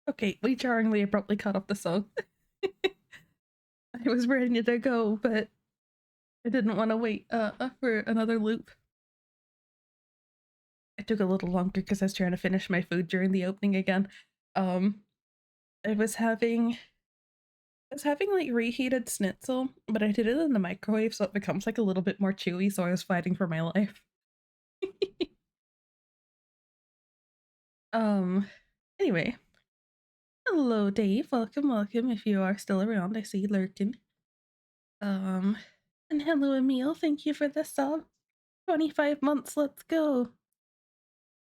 Okay, we jarringly abruptly cut off the song. I was ready to go, but I didn't want to wait for another loop. It took a little longer because I was trying to finish my food during the opening again. I was having like reheated schnitzel, but I did it in the microwave so it becomes like a little bit more chewy, so I was fighting for my life. Anyway. Hello Dave, welcome if you are still around. I see you lurking. And hello Emil, thank you for the sub. 25 months, let's go.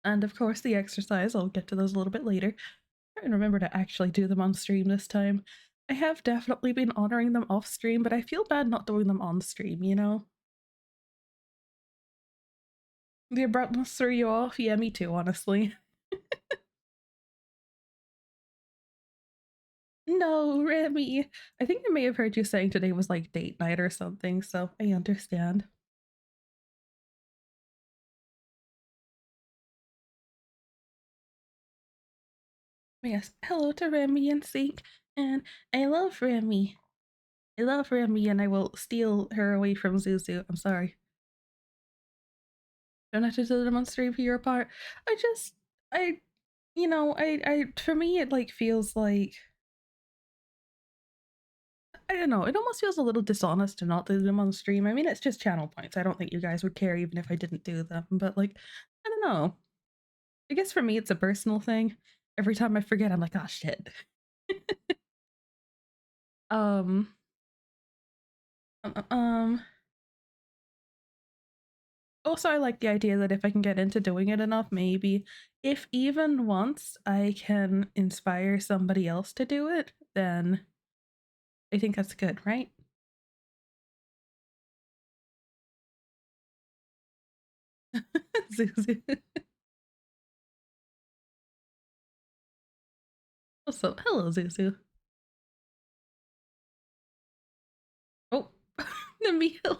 And of course the exercise, I'll get to those a little bit later. Try and remember to actually do them on stream this time. I have definitely been honoring them off stream, but I feel bad not doing them on stream, you know? The abruptness threw you off? Yeah, me too, honestly. No, Remy! I think I may have heard you saying today was like date night or something, so I understand. Yes, hello to Remy and Sync, and I love Remy. I love Remy and I will steal her away from Zuzu. I'm sorry. Don't have to do them on stream for your part. You know, for me it like feels like, I don't know, it almost feels a little dishonest to not do them on stream. I mean, it's just channel points. I don't think you guys would care even if I didn't do them, but like, I don't know. I guess for me it's a personal thing. Every time I forget, I'm like, oh shit. Also, I like the idea that if I can get into doing it enough, maybe if even once I can inspire somebody else to do it, then I think that's good, right? Zuzu. Also, hello, Zuzu. Oh, Namil.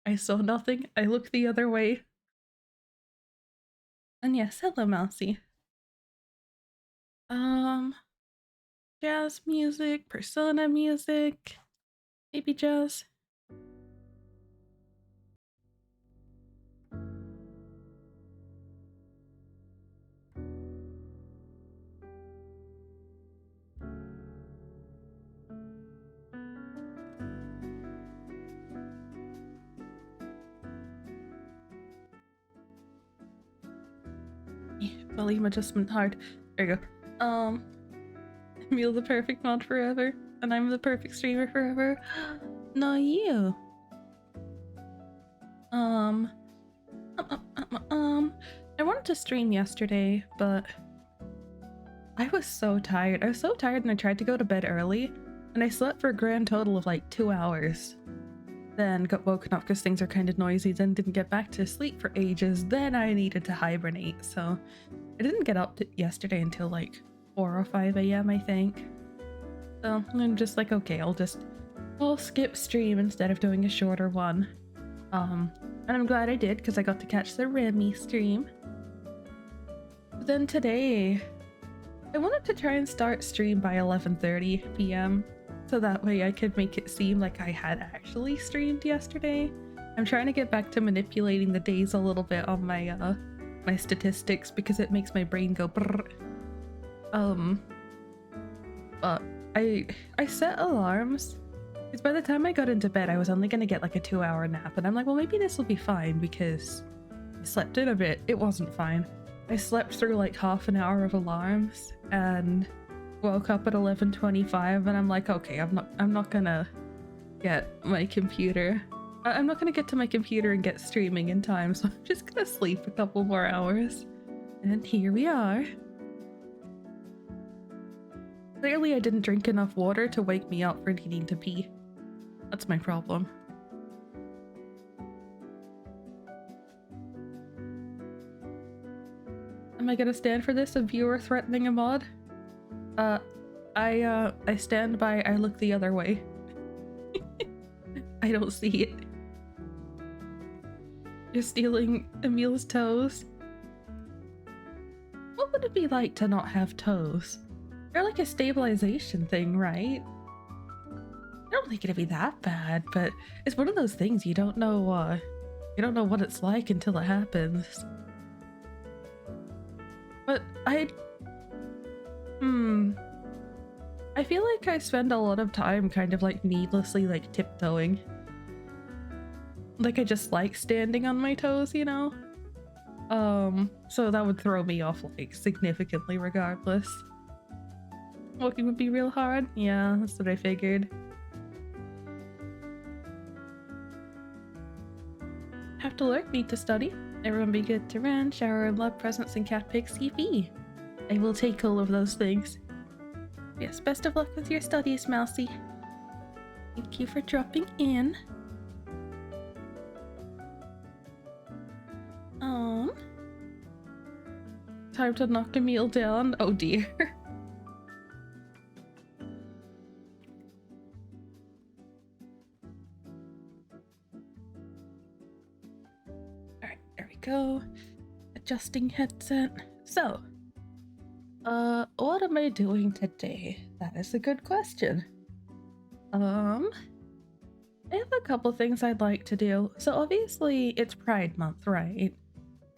I saw nothing. I looked the other way. And yes, hello, Mousy. Jazz music, Persona music, maybe jazz. Volume adjustment hard. There you go. Emil the perfect mod forever, and I'm the perfect streamer forever. Not you. I wanted to stream yesterday, but I was so tired. I was so tired and I tried to go to bed early, and I slept for a grand total of like 2 hours. Then got woken up because things are kind of noisy, then didn't get back to sleep for ages, then I needed to hibernate, so I didn't get up yesterday until like 4 or 5 a.m. I think. So I'm just like, okay, I'll skip stream instead of doing a shorter one. And I'm glad I did because I got to catch the Remy stream. But then today, I wanted to try and start stream by 11:30 p.m. so that way I could make it seem like I had actually streamed yesterday. I'm trying to get back to manipulating the days a little bit on my my statistics because it makes my brain go brrr. But I set alarms because by the time I got into bed I was only gonna get like a 2-hour nap, and I'm like, well, maybe this will be fine because I slept in a bit. It wasn't fine. I slept through like half an hour of alarms and woke up at 11:25, and I'm like, okay, I'm not gonna get my computer. I'm not gonna get to my computer and get streaming in time, so I'm just gonna sleep a couple more hours. And here we are. Clearly I didn't drink enough water to wake me up for needing to pee. That's my problem. Am I gonna stand for this? A viewer threatening a mod? I stand by. I look the other way. I don't see it. You're stealing Emil's toes. What would it be like to not have toes? They're like a stabilization thing, right? I don't think it'd be that bad, but it's one of those things you don't know what it's like until it happens. But I feel like I spend a lot of time kind of like needlessly like tiptoeing. Like I just like standing on my toes, you know? So that would throw me off like significantly regardless. Walking would be real hard? Yeah, that's what I figured. Have to lurk, need to study. Everyone be good to run, shower, love presents, and cat pick CV. I will take all of those things. Yes, best of luck with your studies, Mousy. Thank you for dropping in. Time to knock a meal down. Oh dear. Alright, there we go. Adjusting headset. So, what am I doing today? That is a good question. I have a couple things I'd like to do. So obviously it's Pride Month, right?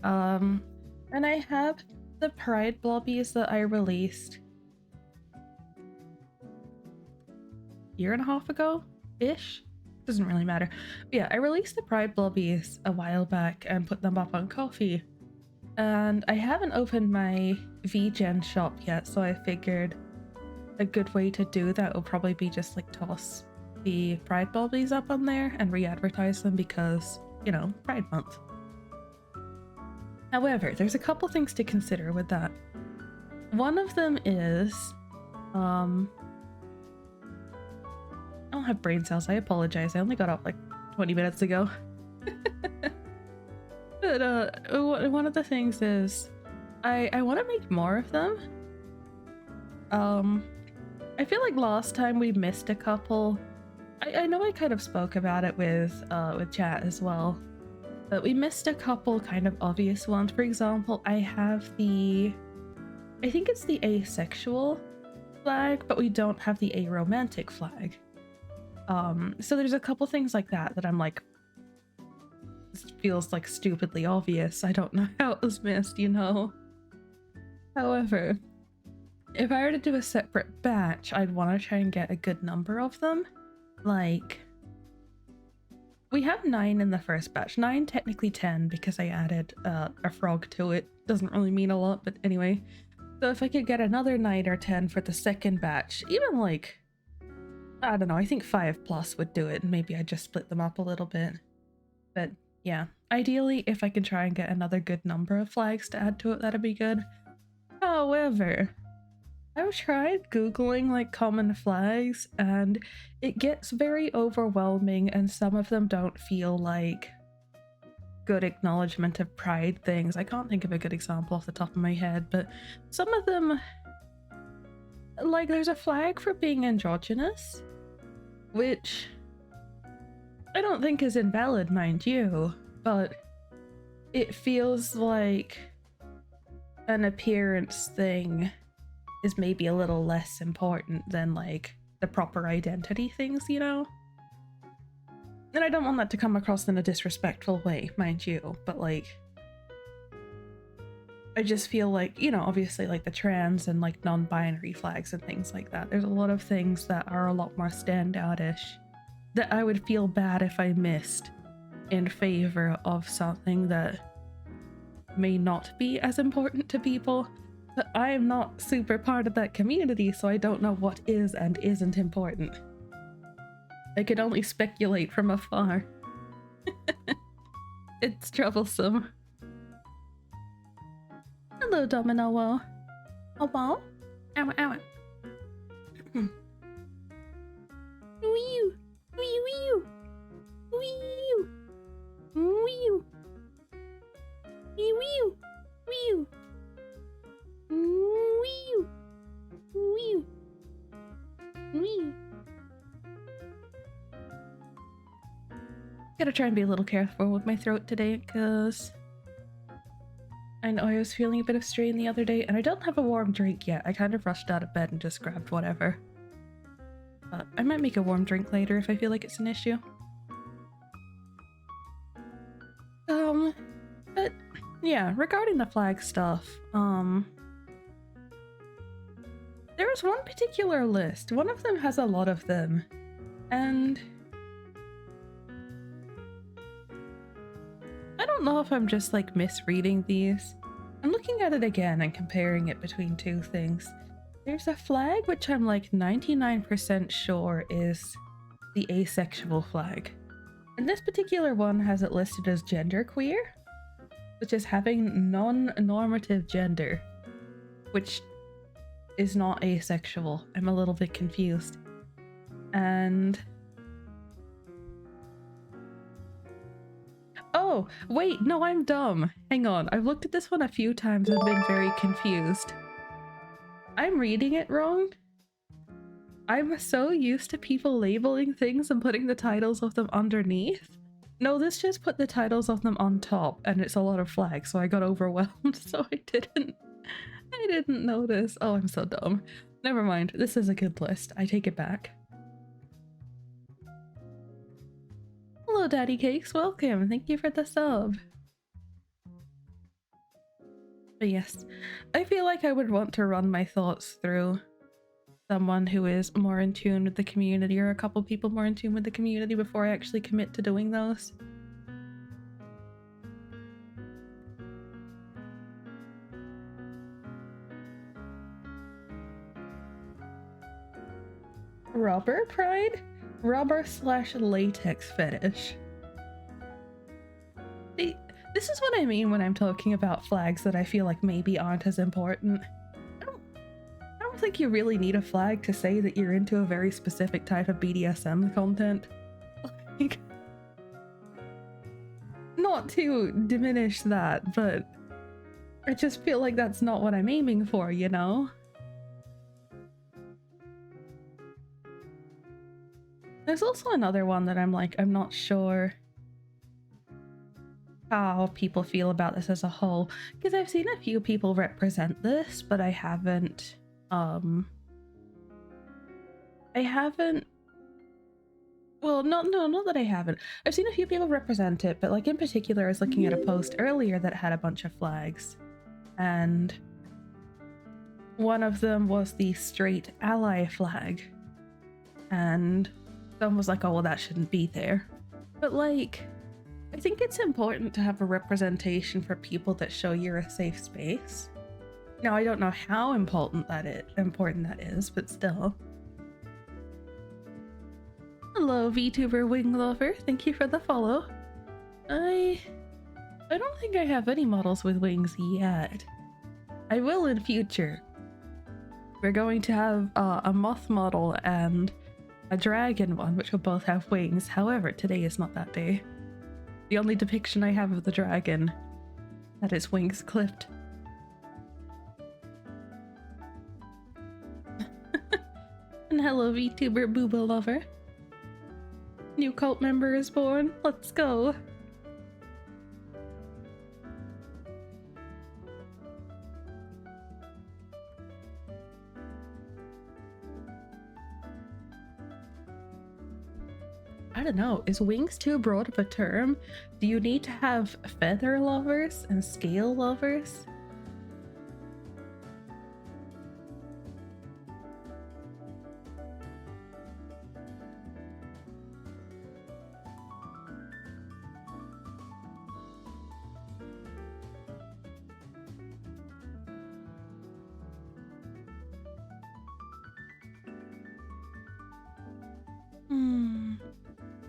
And I have the Pride blobbies that I released year and a half ago-ish? Doesn't really matter. But yeah, I released the Pride blobbies a while back and put them up on Coffee. And I haven't opened my VGen shop yet, so I figured a good way to do that will probably be just like toss the Pride blobbies up on there and re-advertise them because, you know, Pride Month. However, there's a couple things to consider with that. One of them is, I don't have brain cells, I apologize. I only got up like 20 minutes ago. But one of the things is, I want to make more of them. I feel like last time we missed a couple. I know I kind of spoke about it with chat as well. But we missed a couple kind of obvious ones. For example, I have I think it's the asexual flag, but we don't have the aromantic flag. So there's a couple things like that I'm like, this feels like stupidly obvious. I don't know how it was missed, you know? However, if I were to do a separate batch, I'd want to try and get a good number of them. Like, we have 9 in the first batch. 9, technically 10, because I added a frog to it. Doesn't really mean a lot, but anyway. So if I could get another 9 or 10 for the second batch, even like, I don't know, I think 5 plus would do it, and maybe I just split them up a little bit. But yeah, ideally, if I can try and get another good number of flags to add to it, that'd be good. However, I've tried Googling like common flags and it gets very overwhelming, and some of them don't feel like good acknowledgement of pride things. I can't think of a good example off the top of my head, but some of them, like there's a flag for being androgynous, which I don't think is invalid, mind you, but it feels like an appearance thing is maybe a little less important than like the proper identity things, you know? And I don't want that to come across in a disrespectful way, mind you, but like, I just feel like, you know, obviously like the trans and like non-binary flags and things like that, there's a lot of things that are a lot more standout-ish that I would feel bad if I missed in favor of something that may not be as important to people. But I am not super part of that community, so I don't know what is and isn't important. I can only speculate from afar. It's troublesome. Hello, Domino. Oh, wow. Ow, ow. Wee, wee, wee, wee, wee, wee, wee, wee, wee. Gotta try and be a little careful with my throat today, because I know I was feeling a bit of strain the other day, and I don't have a warm drink yet. I kind of rushed out of bed and just grabbed whatever. But I might make a warm drink later if I feel like it's an issue. But yeah, regarding the flag stuff, there was one particular list. One of them has a lot of them, and I don't know if I'm just like misreading these. I'm looking at it again and comparing it between two things. There's a flag which I'm like 99% sure is the asexual flag. And this particular one has it listed as genderqueer, which is having non-normative gender, which is not asexual. I'm a little bit confused. And oh, wait, no, I'm dumb. Hang on, I've looked at this one a few times and been very confused. I'm reading it wrong. I'm so used to people labeling things and putting the titles of them underneath. No, this just put the titles of them on top, and it's a lot of flags, so I got overwhelmed, so I didn't notice. Oh, I'm so dumb. Never mind, this is a good list. I take it back. Hello, Daddy Cakes. Welcome. Thank you for the sub. But yes, I feel like I would want to run my thoughts through someone who is more in tune with the community, or a couple people more in tune with the community, before I actually commit to doing those. Rubber pride? Rubber/latex fetish. See, this is what I mean when I'm talking about flags that I feel like maybe aren't as important. I don't think you really need a flag to say that you're into a very specific type of BDSM content. Like, not to diminish that, but I just feel like that's not what I'm aiming for, you know? There's also another one that I'm like, I'm not sure how people feel about this as a whole, because I've seen a few people represent this, but I haven't well, not that I haven't. I've seen a few people represent it, but like in particular I was looking at a post earlier that had a bunch of flags, and one of them was the straight ally flag, and someone was like, oh well, that shouldn't be there. But like, I think it's important to have a representation for people that show you're a safe space. Now, I don't know how important that is, but still. Hello, VTuber Wing Lover. Thank you for the follow. I don't think I have any models with wings yet. I will in future. We're going to have a moth model and a dragon one, which will both have wings. However, today is not that day. The only depiction I have of the dragon had its wings clipped. And hello, VTuber Booba Lover. New cult member is born. Let's go. I don't know, is wings too broad of a term? Do you need to have feather lovers and scale lovers?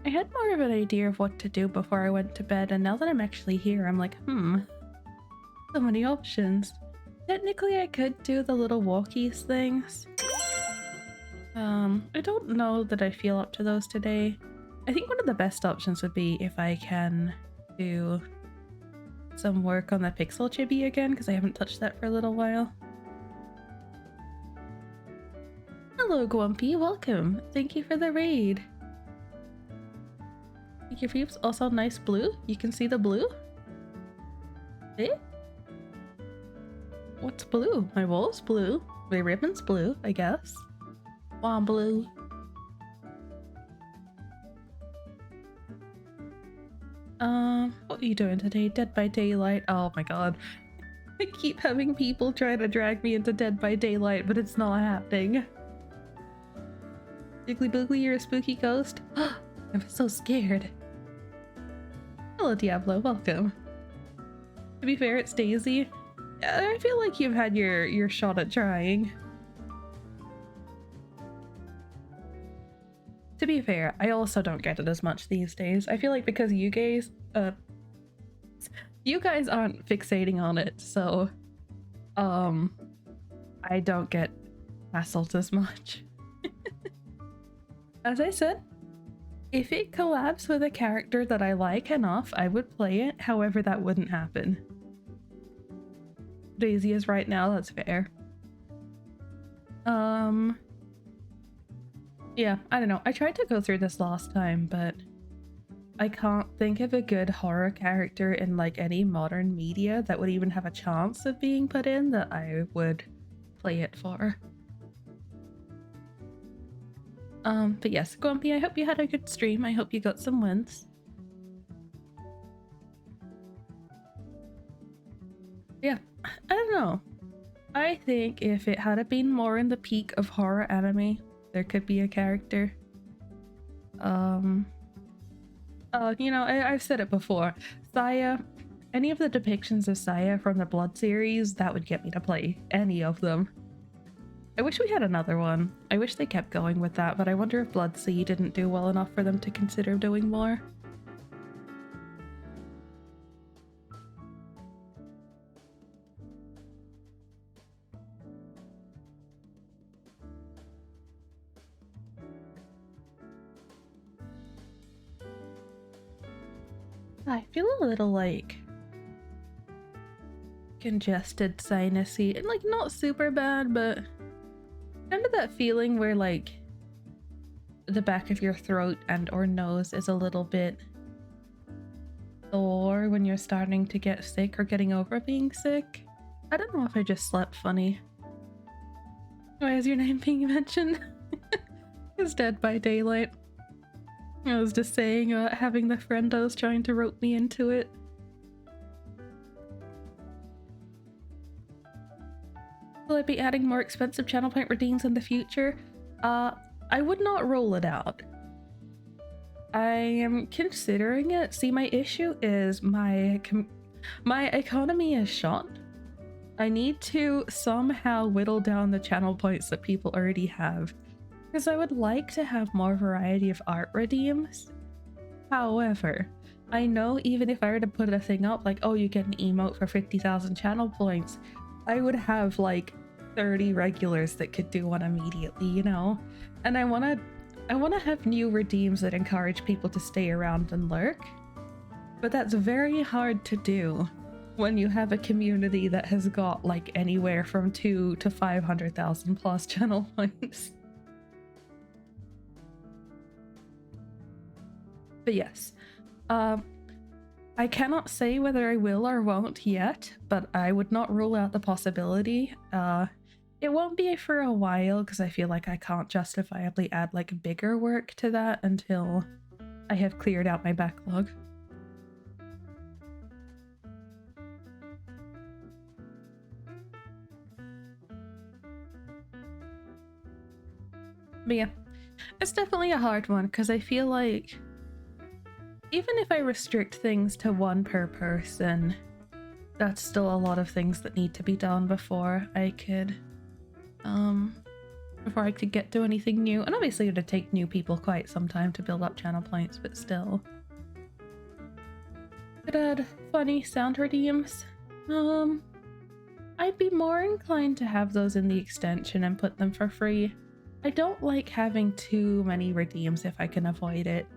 I had more of an idea of what to do before I went to bed, and now that I'm actually here, I'm like, so many options. Technically, I could do the little walkies things. I don't know that I feel up to those today. I think one of the best options would be if I can do some work on the pixel chibi again, because I haven't touched that for a little while. Hello, Gwumpy, welcome. Thank you for the raid. Thank you, peeps. Also, nice blue. You can see the blue? Eh? What's blue? My wall's blue. My ribbon's blue, I guess. Wow, blue. What are you doing today? Dead by Daylight? Oh my god. I keep having people try to drag me into Dead by Daylight, but it's not happening. Jiggly Boogly, you're a spooky ghost? I'm so scared. Hello, Diablo, welcome. To be fair, it's Daisy. I feel like you've had your shot at trying. To be fair, I also don't get it as much these days. I feel like because you guys aren't fixating on it, so I don't get hassled as much. As I said, if it collabs with a character that I like enough, I would play it. However, that wouldn't happen. Daisy is right now, that's fair. Yeah, I don't know. I tried to go through this last time, but I can't think of a good horror character in like any modern media that would even have a chance of being put in that I would play it for. But yes, Grumpy, I hope you had a good stream. I hope you got some wins. Yeah, I don't know. I think if it had been more in the peak of horror anime, there could be a character. You know, I've said it before. Saya, any of the depictions of Saya from the Blood series, that would get me to play any of them. I wish we had another one. I wish they kept going with that, but I wonder if Blood Sea didn't do well enough for them to consider doing more. I feel a little like congested, sinusy, and like not super bad, but kind of that feeling where like the back of your throat and or nose is a little bit sore when you're starting to get sick or getting over being sick. I don't know if I just slept funny. Why is your name being mentioned? It's Dead by Daylight. I was just saying about having the friendos trying to rope me into it. Will I be adding more expensive channel point redeems in the future? I would not rule it out. I am considering it. See, my issue is my economy is shot. I need to somehow whittle down the channel points that people already have, because I would like to have more variety of art redeems. However, I know even if I were to put a thing up like, oh, you get an emote for 50,000 channel points, I would have like 30 regulars that could do one immediately, you know? And I want to have new redeems that encourage people to stay around and lurk. But that's very hard to do when you have a community that has got like anywhere from 2 to 500,000 plus channel points. But yes, I cannot say whether I will or won't yet, but I would not rule out the possibility. It won't be for a while because I feel like I can't justifiably add like bigger work to that until I have cleared out my backlog. But yeah, it's definitely a hard one because I feel like even if I restrict things to one per person, that's still a lot of things that need to be done before I could get to anything new. And obviously it would take new people quite some time to build up channel points, but still. Could add funny sound redeems. I I'd be more inclined to have those in the extension and put them for free. I don't like having too many redeems if I can avoid it.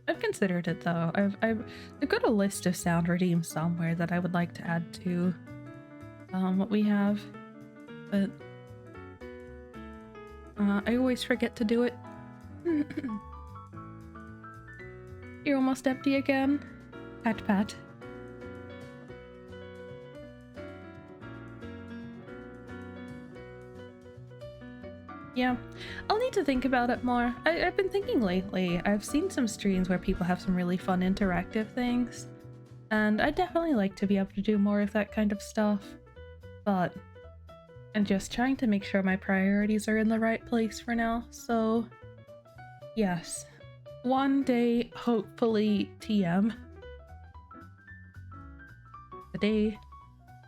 I've considered it though. I've got a list of sound redeems somewhere that I would like to add to what we have, but I always forget to do it. You're almost empty again. Pat pat. Yeah, I'll need to think about it more. I've been thinking lately. I've seen some streams where people have some really fun interactive things, and I'd definitely like to be able to do more of that kind of stuff. But I'm just trying to make sure my priorities are in the right place for now, so yes. One day, hopefully, TM. Today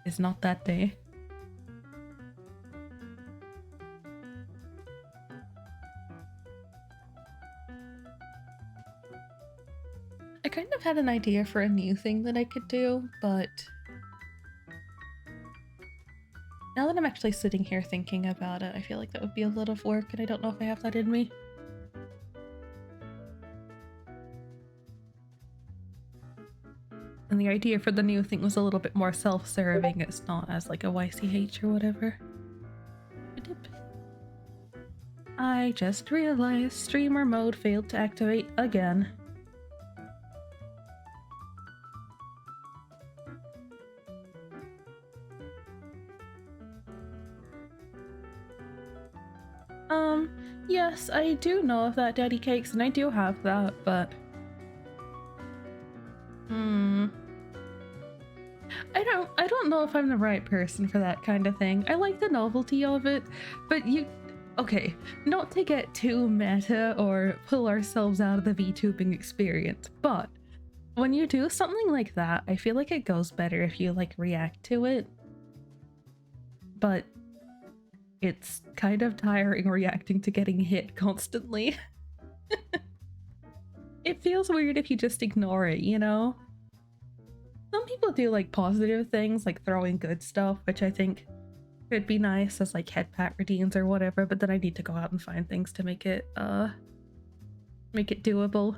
is not that day. I kind of had an idea for a new thing that I could do, but now that I'm actually sitting here thinking about it, I feel like that would be a lot of work, and I don't know if I have that in me. And the idea for the new thing was a little bit more self-serving. It's not as like a YCH or whatever. I just realized streamer mode failed to activate again. Yes, I do know of that, Daddy Cakes, and I do have that, but I don't know if I'm the right person for that kind of thing. I like the novelty of it, but okay, not to get too meta or pull ourselves out of the VTubing experience, but when you do something like that, I feel like it goes better if you like react to it. But it's kind of tiring reacting to getting hit constantly. It feels weird if you just ignore it, you know? Some people do like positive things, like throwing good stuff, which I think could be nice as like head pat redeems or whatever, but then I need to go out and find things to make it doable.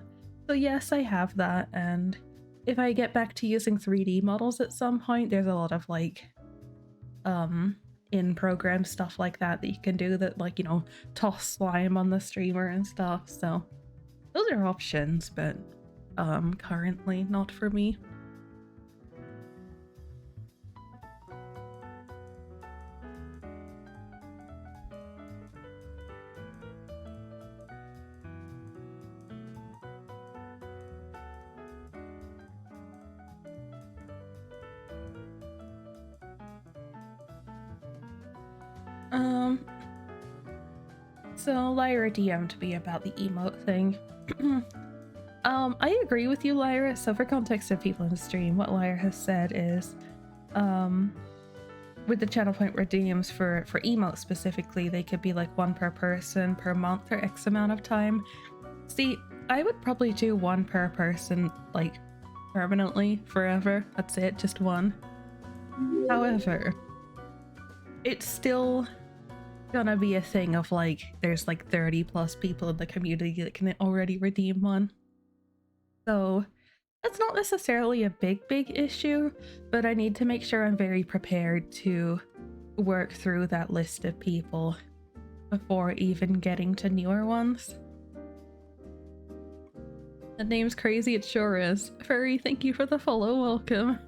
So yes, I have that, and if I get back to using 3D models at some point, there's a lot of like in-program stuff like that you can do that, like, you know, toss slime on the streamer and stuff. So those are options, but currently not for me. So Lyra DM'd me about the emote thing. I agree with you, Lyra. So for context of people in the stream, what Lyra has said is, with the channel point redeems for emotes specifically, they could be like one per person per month for X amount of time. See, I would probably do one per person, like, permanently, forever. That's it, just one. However, it's still gonna be a thing of like, there's like 30 plus people in the community that can already redeem one. So that's not necessarily a big issue, but I need to make sure I'm very prepared to work through that list of people before even getting to newer ones. The name's crazy, it sure is. Furry, thank you for the follow, welcome.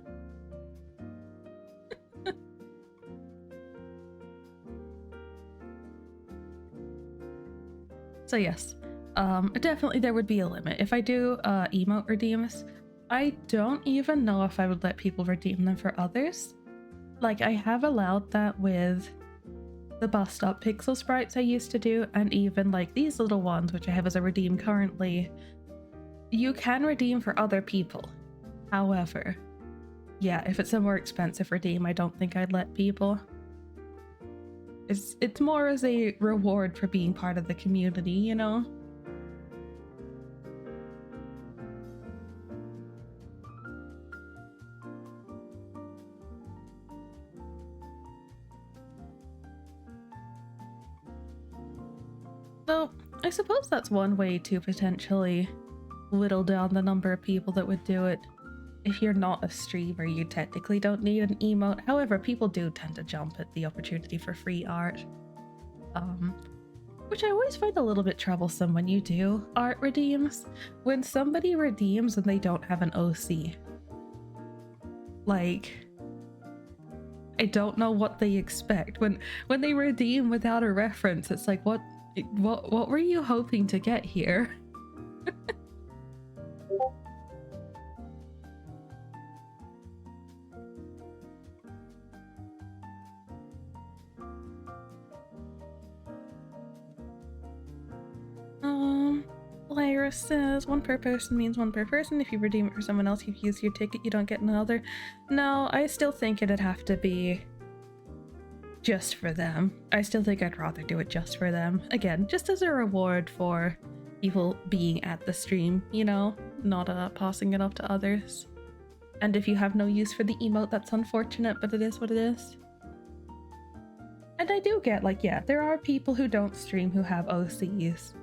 So yes, definitely there would be a limit. If I do emote redeems, I don't even know if I would let people redeem them for others. Like, I have allowed that with the bus stop pixel sprites I used to do, and even like these little ones, which I have as a redeem currently. You can redeem for other people. However, yeah, if it's a more expensive redeem, I don't think I'd let people. It's more as a reward for being part of the community, you know? So I suppose that's one way to potentially whittle down the number of people that would do it. If you're not a streamer, you technically don't need an emote. However, people do tend to jump at the opportunity for free art. Which I always find a little bit troublesome when you do art redeems. When somebody redeems and they don't have an OC. Like, I don't know what they expect. When they redeem without a reference, it's like, what were you hoping to get here? Lyra says, one per person means one per person. If you redeem it for someone else, you've used your ticket, you don't get another. No, I still think it'd have to be just for them. I still think I'd rather do it just for them. Again, just as a reward for people being at the stream, you know, not passing it off to others. And if you have no use for the emote, that's unfortunate, but it is what it is. And I do get, like, yeah, there are people who don't stream who have OCs.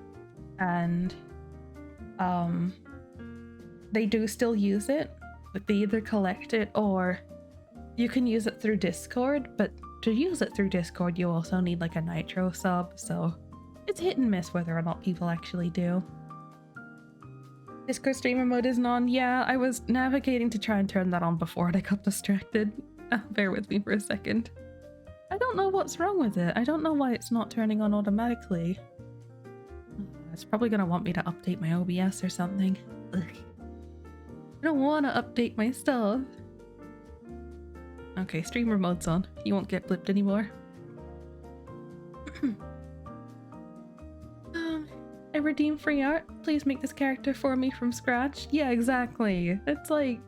And they do still use it, but they either collect it or you can use it through Discord, but to use it through Discord you also need like a Nitro sub, so it's hit and miss whether or not people actually do. Discord streamer mode isn't on. Yeah, I was navigating to try and turn that on before and I got distracted. Bear with me for a second. I don't know what's wrong with it. I don't know why it's not turning on automatically. It's probably gonna want me to update my OBS or something. Ugh. I don't want to update my stuff. Okay, streamer mode's on. You won't get blipped anymore. I redeem free art. Please make this character for me from scratch. Yeah, exactly. It's like...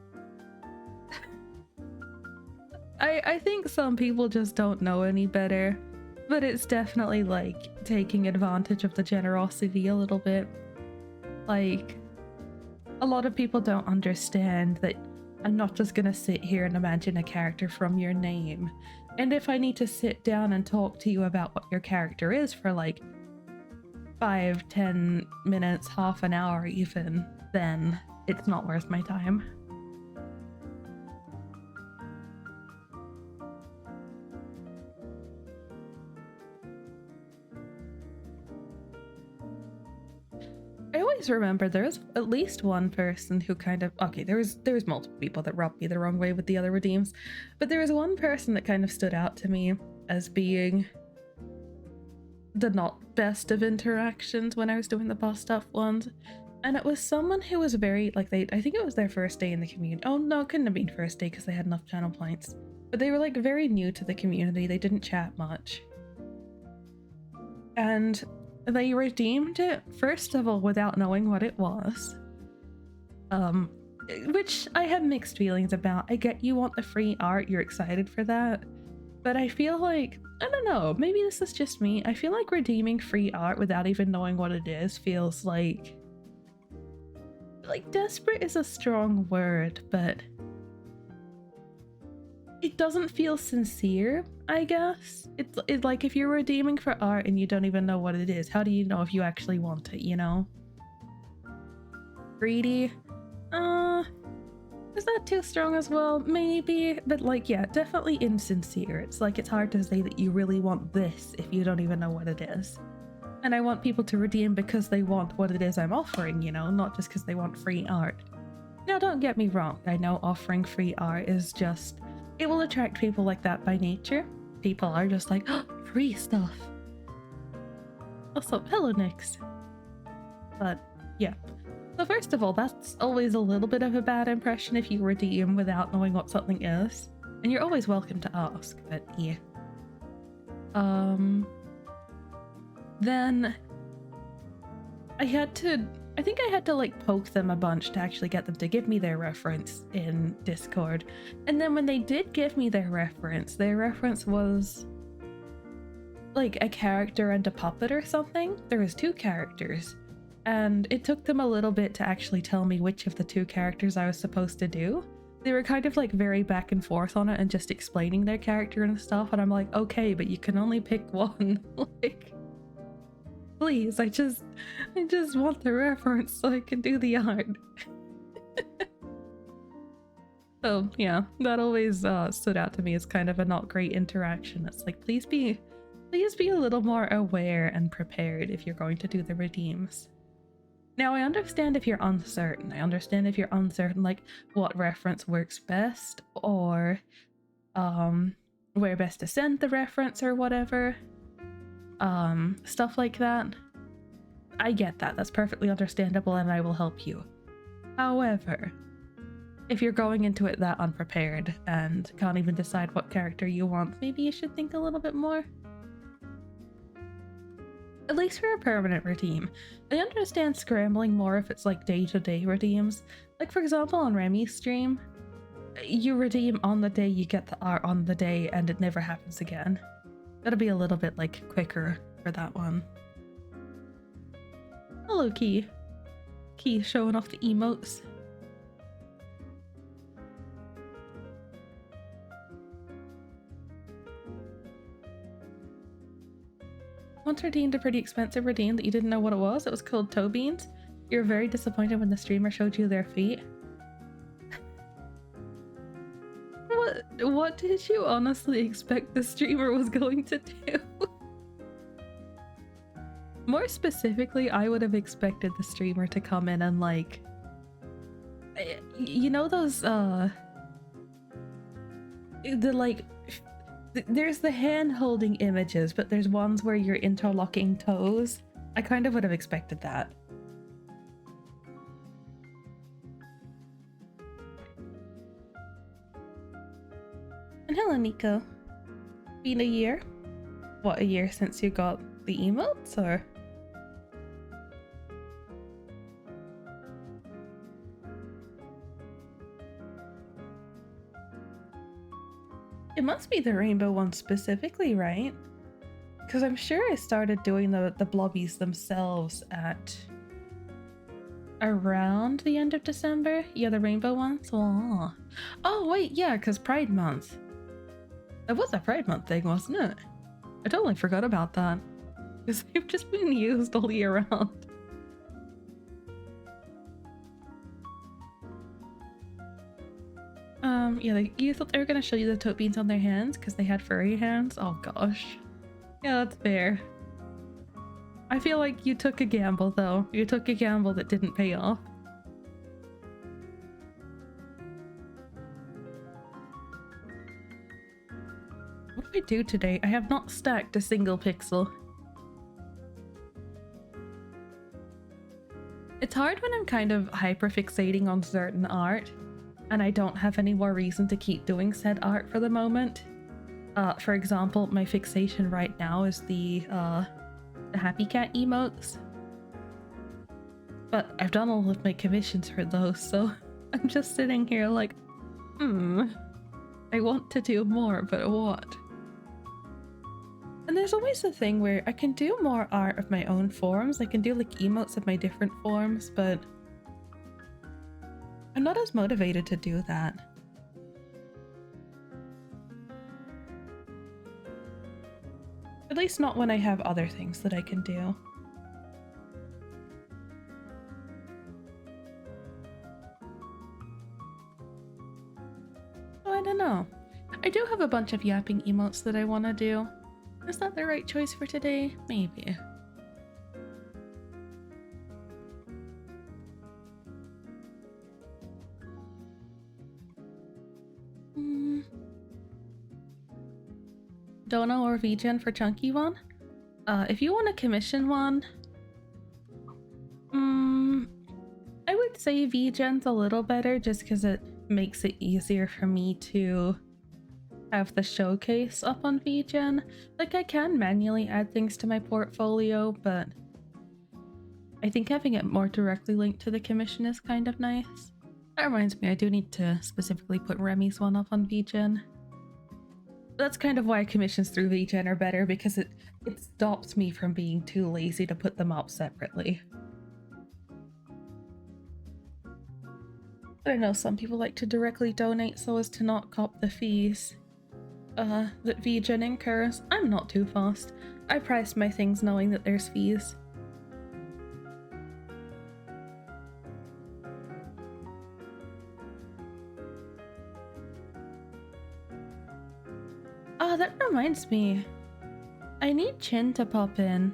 I think some people just don't know any better. But it's definitely like taking advantage of the generosity a little bit. Like, a lot of people don't understand that I'm not just gonna sit here and imagine a character from your name. And if I need to sit down and talk to you about what your character is for like 5-10 minutes, half an hour even, then it's not worth my time. I always remember there's at least one person who kind of, okay, there was multiple people that rubbed me the wrong way with the other redeems, but there was one person that kind of stood out to me as being the not best of interactions when I was doing the boss stuff ones. And it was someone who was very, like, I think it was their first day in the community. Oh no, it couldn't have been first day because they had enough channel points. But they were like very new to the community. They didn't chat much. And they redeemed it, first of all, without knowing what it was. Which I have mixed feelings about. I get you want the free art, you're excited for that. But I feel like, I don't know, maybe this is just me. I feel like redeeming free art without even knowing what it is feels like desperate is a strong word, but it doesn't feel sincere, I guess. It's like if you're redeeming for art and you don't even know what it is, how do you know if you actually want it, you know? Greedy? Is that too strong as well? Maybe, but like, yeah, definitely insincere. It's like, it's hard to say that you really want this if you don't even know what it is. And I want people to redeem because they want what it is I'm offering, you know, not just because they want free art. Now, don't get me wrong. I know offering free art is just, it will attract people like that by nature. People are just like, oh, free stuff. What's up? Hello, Nyx. But yeah. So first of all, that's always a little bit of a bad impression if you redeem without knowing what something is. And you're always welcome to ask, but yeah. Then I think I had to like poke them a bunch to actually get them to give me their reference in Discord. And then when they did give me their reference was like a character and a puppet or something. There was 2 characters. And it took them a little bit to actually tell me which of the 2 characters I was supposed to do. They were kind of like very back and forth on it and just explaining their character and stuff. And I'm like, okay, but you can only pick one. Like, Please, I just want the reference so I can do the art. So yeah, that always stood out to me as kind of a not great interaction. It's like, please be a little more aware and prepared if you're going to do the redeems. Now, I understand if you're uncertain. I understand if you're uncertain, like what reference works best, or where best to send the reference or whatever. Stuff like that. I get that. That's perfectly understandable, and I will help you. However, if you're going into it that unprepared and can't even decide what character you want, maybe you should think a little bit more. At least for a permanent redeem. I understand scrambling more if it's like day-to-day redeems. Like, for example, on Remy's stream, you redeem on the day, you get the art on the day, and it never happens again. Gotta be a little bit like quicker for that one. Hello, Key. Key showing off the emotes. Once redeemed a pretty expensive redeem that you didn't know what it was. It was called toe beans. You were very disappointed when the streamer showed you their feet. What did you honestly expect the streamer was going to do? More specifically, I would have expected the streamer to come in and like, you know those there's the hand holding images, but there's ones where you're interlocking toes. I kind of would have expected that. And hello, Nico. Been a year? What, a year since you got the emotes, or? It must be the rainbow one specifically, right? Because I'm sure I started doing the blobbies themselves at around the end of December. Yeah, the rainbow ones. Oh wait, yeah, because Pride Month. That was a Pride Month thing, wasn't it? I totally forgot about that. Because they've just been used all year round. Yeah, you thought they were gonna show you the toe beans on their hands because they had furry hands? Oh gosh. Yeah, that's fair. I feel like you took a gamble though. You took a gamble that didn't pay off. What did I do today? I have not stacked a single pixel. It's hard when I'm kind of hyperfixating on certain art and I don't have any more reason to keep doing said art for the moment. For example, my fixation right now is the Happy Cat emotes. But I've done all of my commissions for those, so I'm just sitting here like, I want to do more, but what? And there's always a thing where I can do more art of my own forms. I can do like emotes of my different forms, but I'm not as motivated to do that. At least not when I have other things that I can do. So I don't know. I do have a bunch of yapping emotes that I want to do. Is that the right choice for today? Maybe. Dono or VGen for chunky one? If you want to commission one, I would say VGen's a little better just because it makes it easier for me to have the showcase up on VGen. Like, I can manually add things to my portfolio, but I think having it more directly linked to the commission is kind of nice. That reminds me, I do need to specifically put Remy's one up on VGen. That's kind of why commissions through VGen are better, because it stops me from being too lazy to put them up separately. I know some people like to directly donate so as to not cop the fees that VGen incurs. I'm not too fast. I price my things knowing that there's fees. Oh, that reminds me. I need Chin to pop in.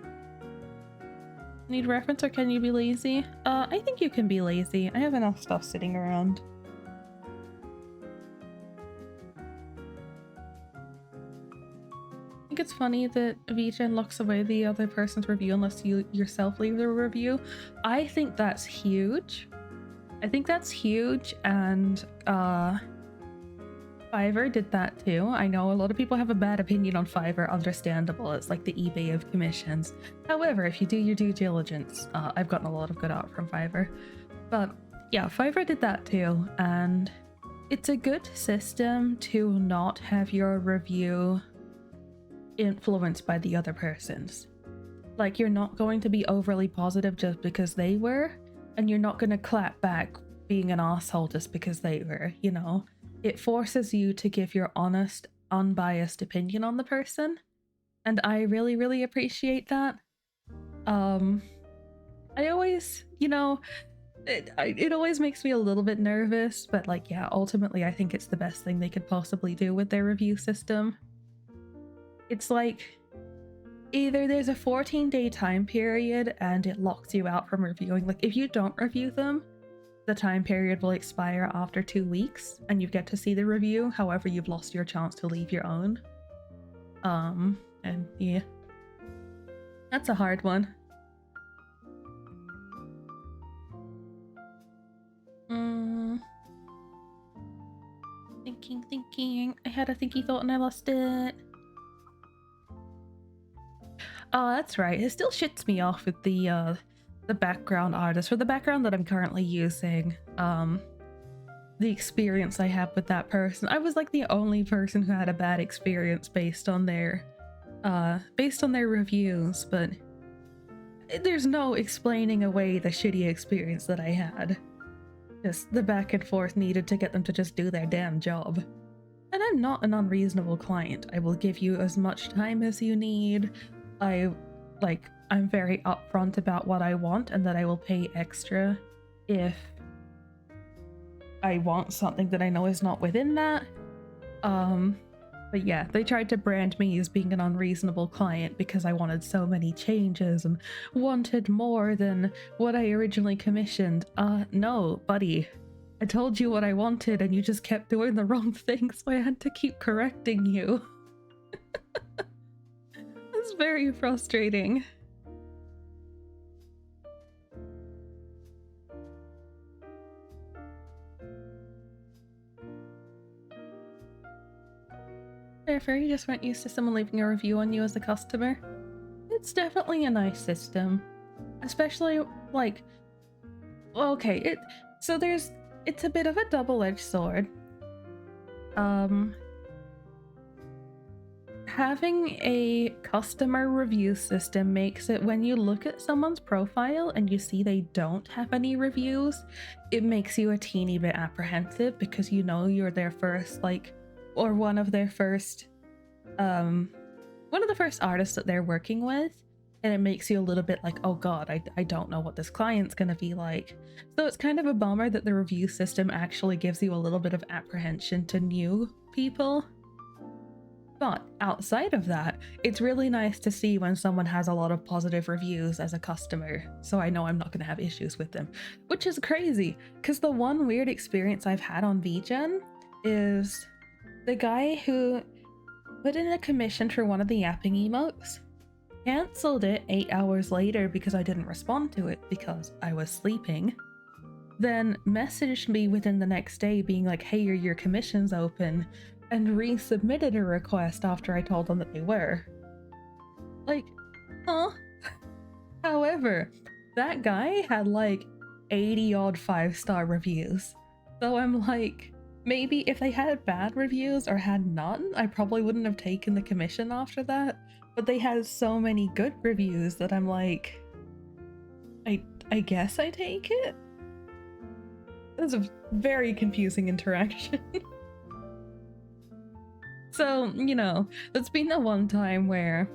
Need reference or can you be lazy? I think you can be lazy. I have enough stuff sitting around. I think it's funny that VGen locks away the other person's review unless you yourself leave the review. I think that's huge. I think that's huge, and Fiverr did that too. I know a lot of people have a bad opinion on Fiverr, understandable. It's like the eBay of commissions. However, if you do your due diligence, I've gotten a lot of good art from Fiverr. But yeah, Fiverr did that too, and it's a good system to not have your review influenced by the other person's. Like, you're not going to be overly positive just because they were, and you're not going to clap back being an asshole just because they were, you know? It forces you to give your honest, unbiased opinion on the person, and I really, really appreciate that. I always, you know, it always makes me a little bit nervous, but like, yeah, ultimately I think it's the best thing they could possibly do with their review system. It's like, either there's a 14-day time period and it locks you out from reviewing. Like, if you don't review them, the time period will expire after 2 weeks and you get to see the review. However, you've lost your chance to leave your own. And yeah, that's a hard one. Thinking. I had a thinky thought and I lost it. Oh, that's right. It still shits me off with the background artist, for the background that I'm currently using. The experience I had with that person. I was like the only person who had a bad experience based on their reviews, but there's no explaining away the shitty experience that I had. Just the back and forth needed to get them to just do their damn job. And I'm not an unreasonable client. I will give you as much time as you need. I'm very upfront about what I want and that I will pay extra if I want something that I know is not within that. But yeah, they tried to brand me as being an unreasonable client because I wanted so many changes and wanted more than what I originally commissioned. No, buddy. I told you what I wanted and you just kept doing the wrong thing, so I had to keep correcting you. It's very frustrating. Fair, you just weren't used to someone leaving a review on you as a customer. It's definitely a nice system. Especially, like... Well, okay, it's a bit of a double-edged sword. Having a customer review system makes it, when you look at someone's profile and you see they don't have any reviews, it makes you a teeny bit apprehensive because you know you're their first, like, or one of the first artists that they're working with, and it makes you a little bit like, oh god, I don't know what this client's gonna be like. So it's kind of a bummer that the review system actually gives you a little bit of apprehension to new people. But outside of that, it's really nice to see when someone has a lot of positive reviews as a customer, so I know I'm not going to have issues with them. Which is crazy, because the one weird experience I've had on VGen is the guy who put in a commission for one of the yapping emotes, cancelled it 8 hours later because I didn't respond to it because I was sleeping, then messaged me within the next day being like, hey, your commission's open, and resubmitted a request after I told them that they were. Like, huh? However, that guy had like 80 odd 5-star reviews. So I'm like, maybe if they had bad reviews or had none, I probably wouldn't have taken the commission after that. But they had so many good reviews that I'm like, I guess I take it? That's a very confusing interaction. So, you know, that's been the one time where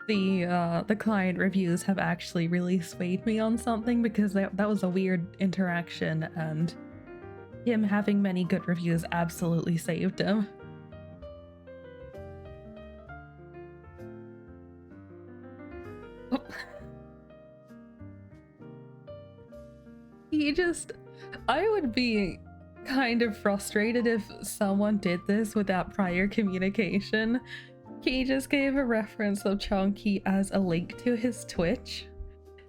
the client reviews have actually really swayed me on something, because that was a weird interaction, and him having many good reviews absolutely saved him. I would be kind of frustrated if someone did this without prior communication. He just gave a reference of Chunky as a link to his Twitch.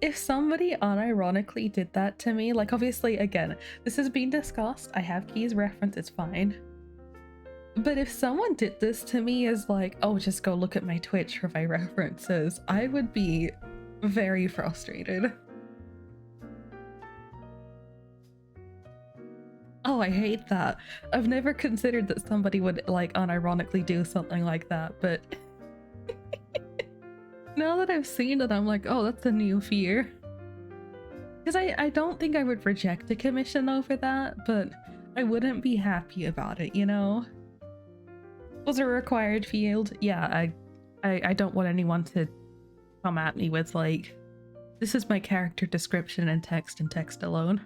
If somebody unironically did that to me, like obviously again, this has been discussed, I have Key's reference, it's fine. But if someone did this to me as like, oh, just go look at my Twitch for my references, I would be very frustrated. Oh, I hate that. I've never considered that somebody would like unironically do something like that, but now that I've seen it, I'm like, oh, that's a new fear. Because I don't think I would reject a commission over that, but I wouldn't be happy about it, you know? Was a required field? Yeah, I don't want anyone to come at me with like, this is my character description and text alone.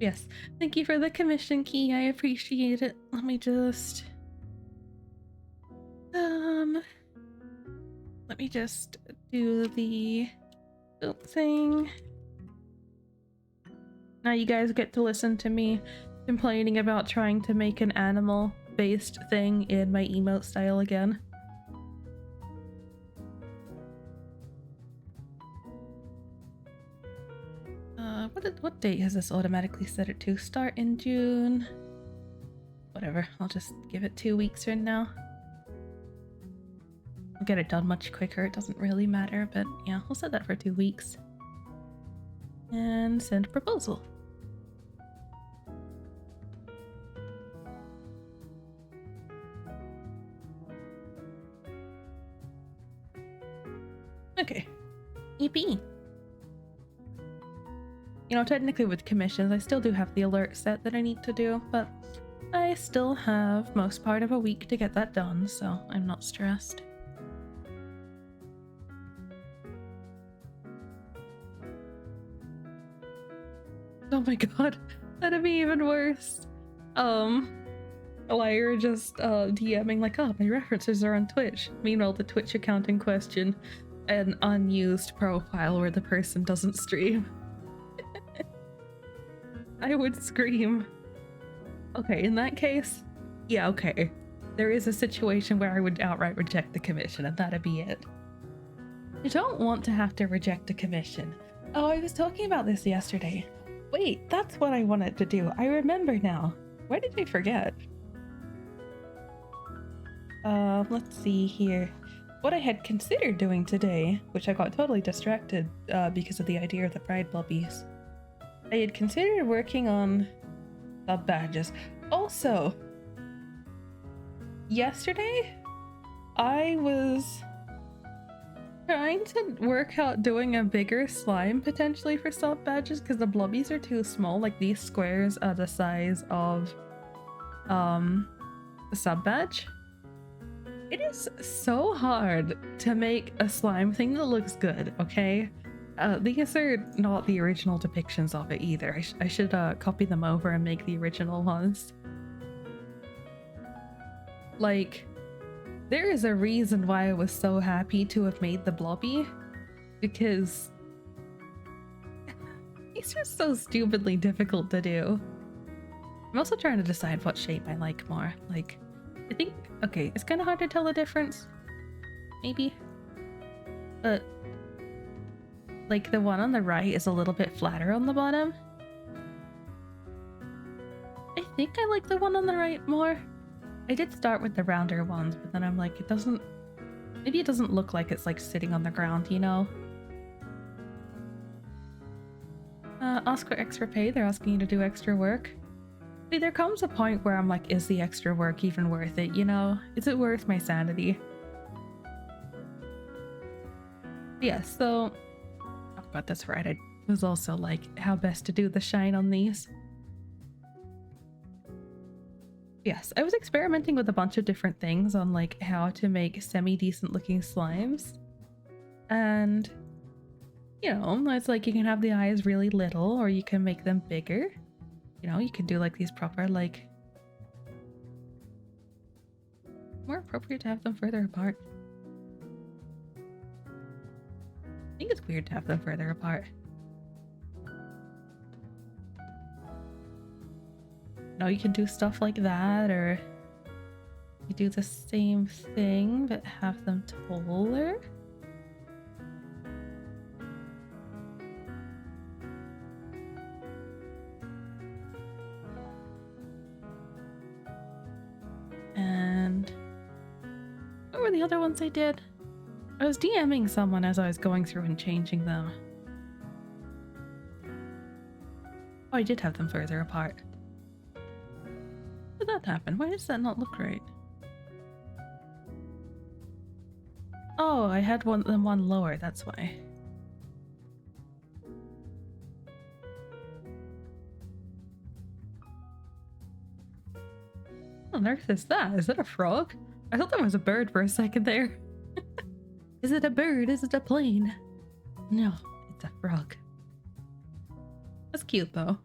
Yes, thank you for the commission, Key. I appreciate it. Let me just do the thing. Now you guys get to listen to me complaining about trying to make an animal-based thing in my emote style again. What date has this automatically set it to? Start in June. Whatever, I'll just give it 2 weeks from now. I'll get it done much quicker, it doesn't really matter, but yeah, we'll set that for 2 weeks. And send proposal. Okay. EP. You know, technically with commissions, I still do have the alert set that I need to do, but I still have most part of a week to get that done, so I'm not stressed. Oh my god, that'd be even worse. Lyra just DMing like, oh, my references are on Twitch. Meanwhile, the Twitch account in question, an unused profile where the person doesn't stream. I would scream. Okay, in that case, yeah, okay. There is a situation where I would outright reject the commission, and that'd be it. You don't want to have to reject a commission. Oh, I was talking about this yesterday. Wait, that's what I wanted to do. I remember now. Why did I forget? Let's see here. What I had considered doing today, which I got totally distracted because of the idea of the pride blobbies. I had considered working on sub badges. Also, yesterday I was trying to work out doing a bigger slime potentially for sub badges because the blobbies are too small. Like these squares are the size of the sub badge. It is so hard to make a slime thing that looks good, okay? These are not the original depictions of it either. I should copy them over and make the original ones. Like, there is a reason why I was so happy to have made the blobby, because these are so stupidly difficult to do. I'm also trying to decide what shape I like more. Like, I think, okay, it's kind of hard to tell the difference, maybe, but like the one on the right is a little bit flatter on the bottom. I think I like the one on the right more. I did start with the rounder ones, but then I'm like, maybe it doesn't look like it's like sitting on the ground, you know? Ask for extra pay, they're asking you to do extra work. See, there comes a point where I'm like, is the extra work even worth it, you know? Is it worth my sanity? Yeah, so... oh god, that's right, I was also like, how best to do the shine on these. Yes, I was experimenting with a bunch of different things on like how to make semi-decent looking slimes. And, you know, it's like you can have the eyes really little or you can make them bigger. You know, you can do like these proper, like, more appropriate to have them further apart. think it's weird to have them further apart. No, you can do stuff like that, or you do the same thing but have them taller. And what were the other ones I did? I was DMing someone as I was going through and changing them. Oh, I did have them further apart. How did that happen? Why does that not look right? Oh, I had one lower, that's why. What on earth is that? Is that a frog? I thought that was a bird for a second there. Is it a bird? Is it a plane? No, it's a frog. That's cute though.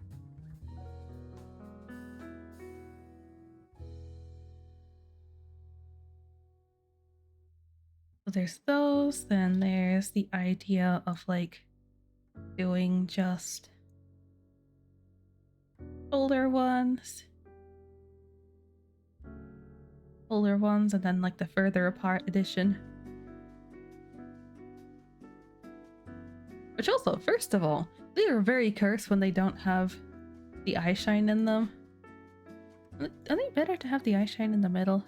So there's those, then there's the idea of like doing just older ones, and then like the further apart edition. Which also, first of all, they are very cursed when they don't have the eye shine in them. I think better to have the eye shine in the middle.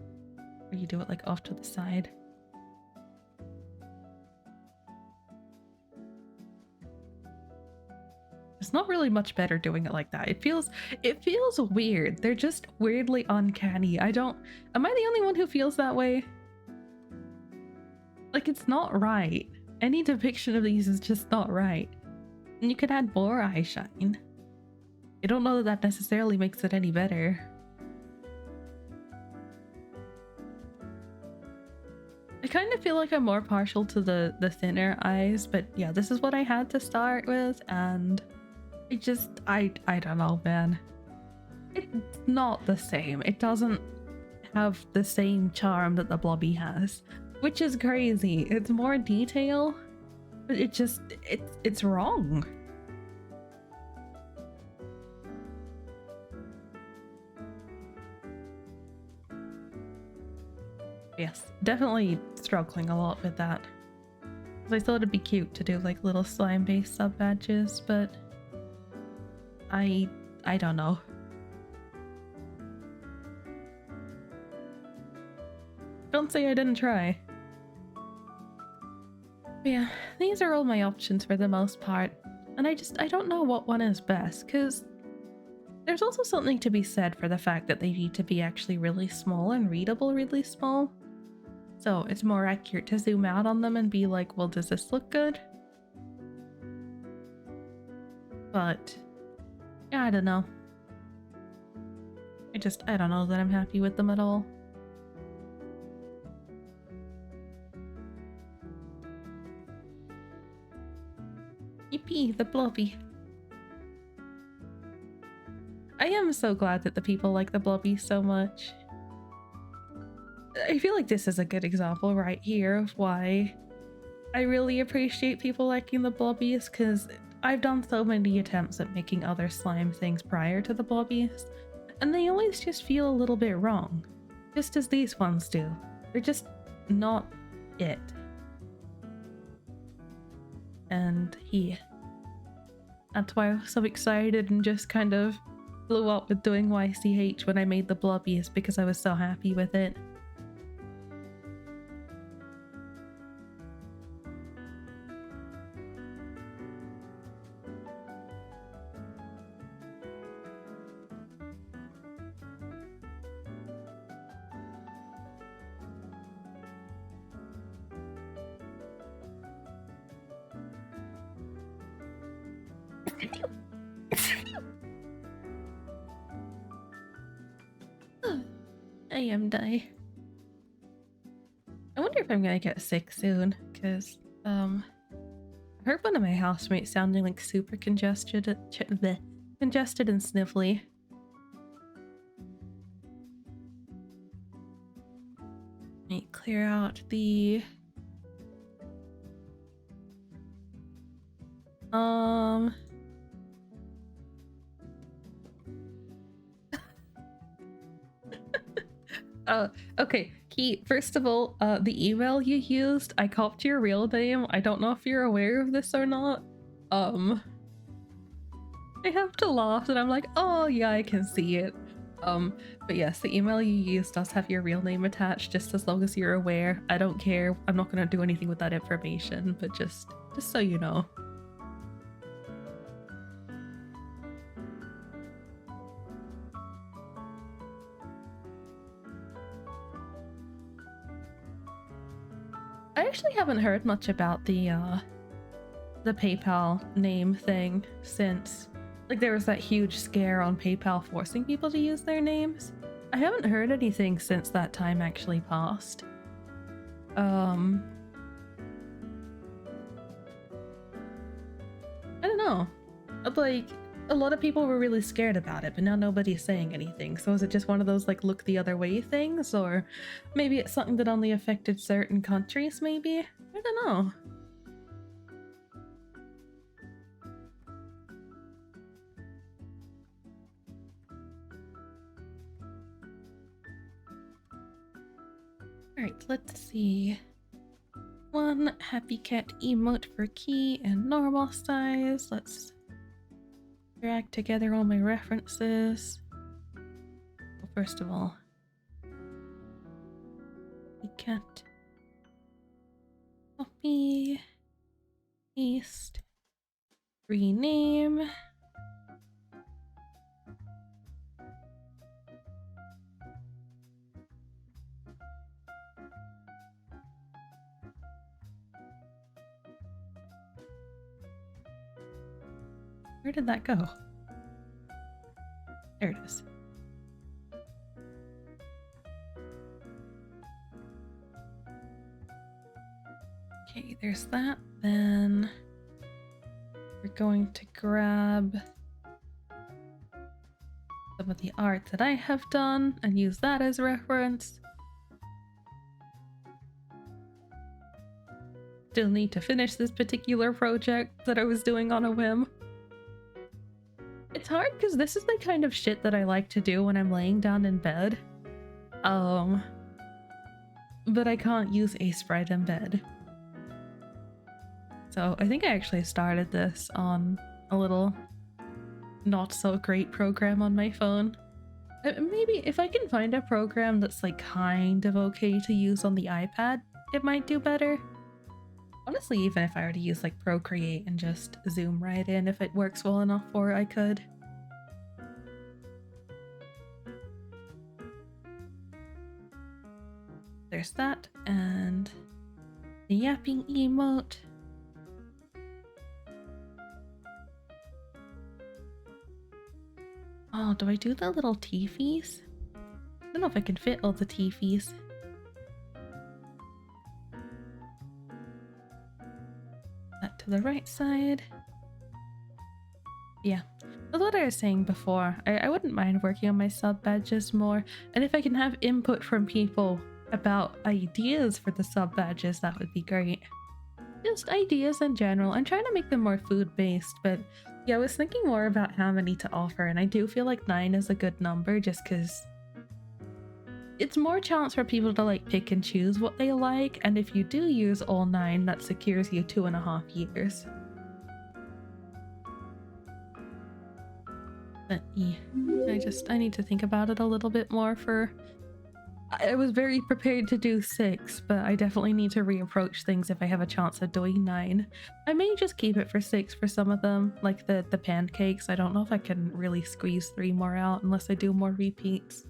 Or you do it like off to the side. It's not really much better doing it like that. It feels weird. They're just weirdly uncanny. Am I the only one who feels that way? Like, it's not right. Any depiction of these is just not right. And you could add more eye shine. I don't know that necessarily makes it any better. I kind of feel like I'm more partial to the thinner eyes, but yeah, this is what I had to start with, and I don't know, man. It's not the same. It doesn't have the same charm that the Blobby has, which is crazy. It's more detail, but it's wrong. Yes, definitely struggling a lot with that. I thought it'd be cute to do like little slime-based sub badges, but I don't know. Don't say I didn't try. But yeah, these are all my options for the most part, and I don't know what one is best, because there's also something to be said for the fact that they need to be actually really small and readable really small. So it's more accurate to zoom out on them and be like, well, does this look good? But yeah, I don't know. I don't know that I'm happy with them at all. Yippee, the Blobby. I am so glad that the people like the Blobby so much. I feel like this is a good example right here of why I really appreciate people liking the Blobbies, because I've done so many attempts at making other slime things prior to the Blobbies, and they always just feel a little bit wrong, just as these ones do. They're just not it. And yeah, that's why I was so excited and just kind of blew up with doing YCH when I made the Blobbies, because I was so happy with it. I am die. I wonder if I'm gonna get sick soon, because I heard one of my housemates sounding like super congested and sniffly. Let me clear out the Um. Okay, first of all, the email you used, I copied your real name. I don't know if you're aware of this or not. Um, I have to laugh and I'm like, oh yeah, I can see it. But yes, the email you used does have your real name attached, just as long as you're aware. I don't care. I'm not gonna do anything with that information, but just so you know. I actually haven't heard much about the PayPal name thing since, like, there was that huge scare on PayPal forcing people to use their names. I haven't heard anything since that time actually passed. I don't know. Like, a lot of people were really scared about it, but now nobody's saying anything. So is it just one of those, like, look the other way things? Or maybe it's something that only affected certain countries, maybe? I don't know. Alright, let's see. One happy cat emote for key and normal size. Let's drag together all my references. Well, first of all, we can't copy, paste, rename. Where did that go? There it is. Okay, there's that. Then we're going to grab some of the art that I have done and use that as reference. Still need to finish this particular project that I was doing on a whim. It's hard because this is the kind of shit that I like to do when I'm laying down in bed. But I can't use a sprite in bed. So I think I actually started this on a little not so great program on my phone. Maybe if I can find a program that's like kind of okay to use on the iPad, it might do better. Honestly, even if I were to use like Procreate and just zoom right in, if it works well enough for it, I could. There's that, and the yapping emote. Oh, do I do the little teefies? I don't know if I can fit all the teefies. That to the right side. Yeah, that's what I was saying before. I wouldn't mind working on my sub badges more, and if I can have input from people about ideas for the sub badges, that would be great. Just ideas in general. I'm trying to make them more food-based, but yeah, I was thinking more about how many to offer, and I do feel like 9 is a good number just because it's more chance for people to like pick and choose what they like, and if you do use all 9, that secures you 2.5 years. But yeah, I need to think about it a little bit more for... I was very prepared to do 6, but I definitely need to reapproach things if I have a chance of doing 9. I may just keep it for 6 for some of them, like the pancakes. I don't know if I can really squeeze 3 more out unless I do more repeats.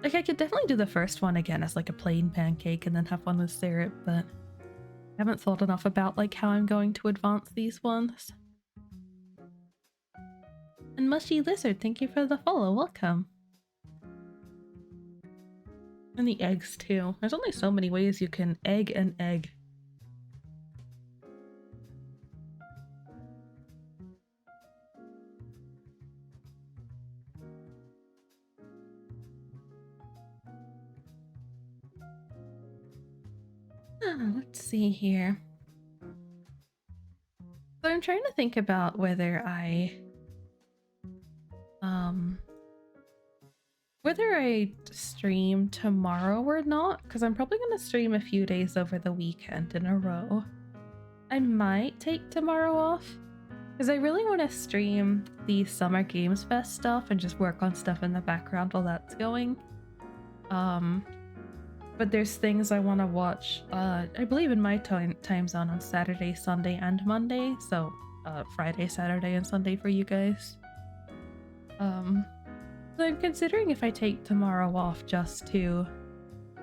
Like, I could definitely do the first one again as like a plain pancake and then have one with syrup, but I haven't thought enough about like how I'm going to advance these ones. And Mushy Lizard, thank you for the follow, welcome. And the eggs too. There's only so many ways you can egg an egg. Let's see here. So I'm trying to think about um whether I stream tomorrow or not, because I'm probably gonna stream a few days over the weekend in a row. I might take tomorrow off because I really want to stream the Summer Games Fest stuff and just work on stuff in the background while that's going. But there's things I want to watch, I believe in my time zone on Saturday, Sunday, and Monday. So Friday, Saturday, and Sunday for you guys. So I'm considering if I take tomorrow off just to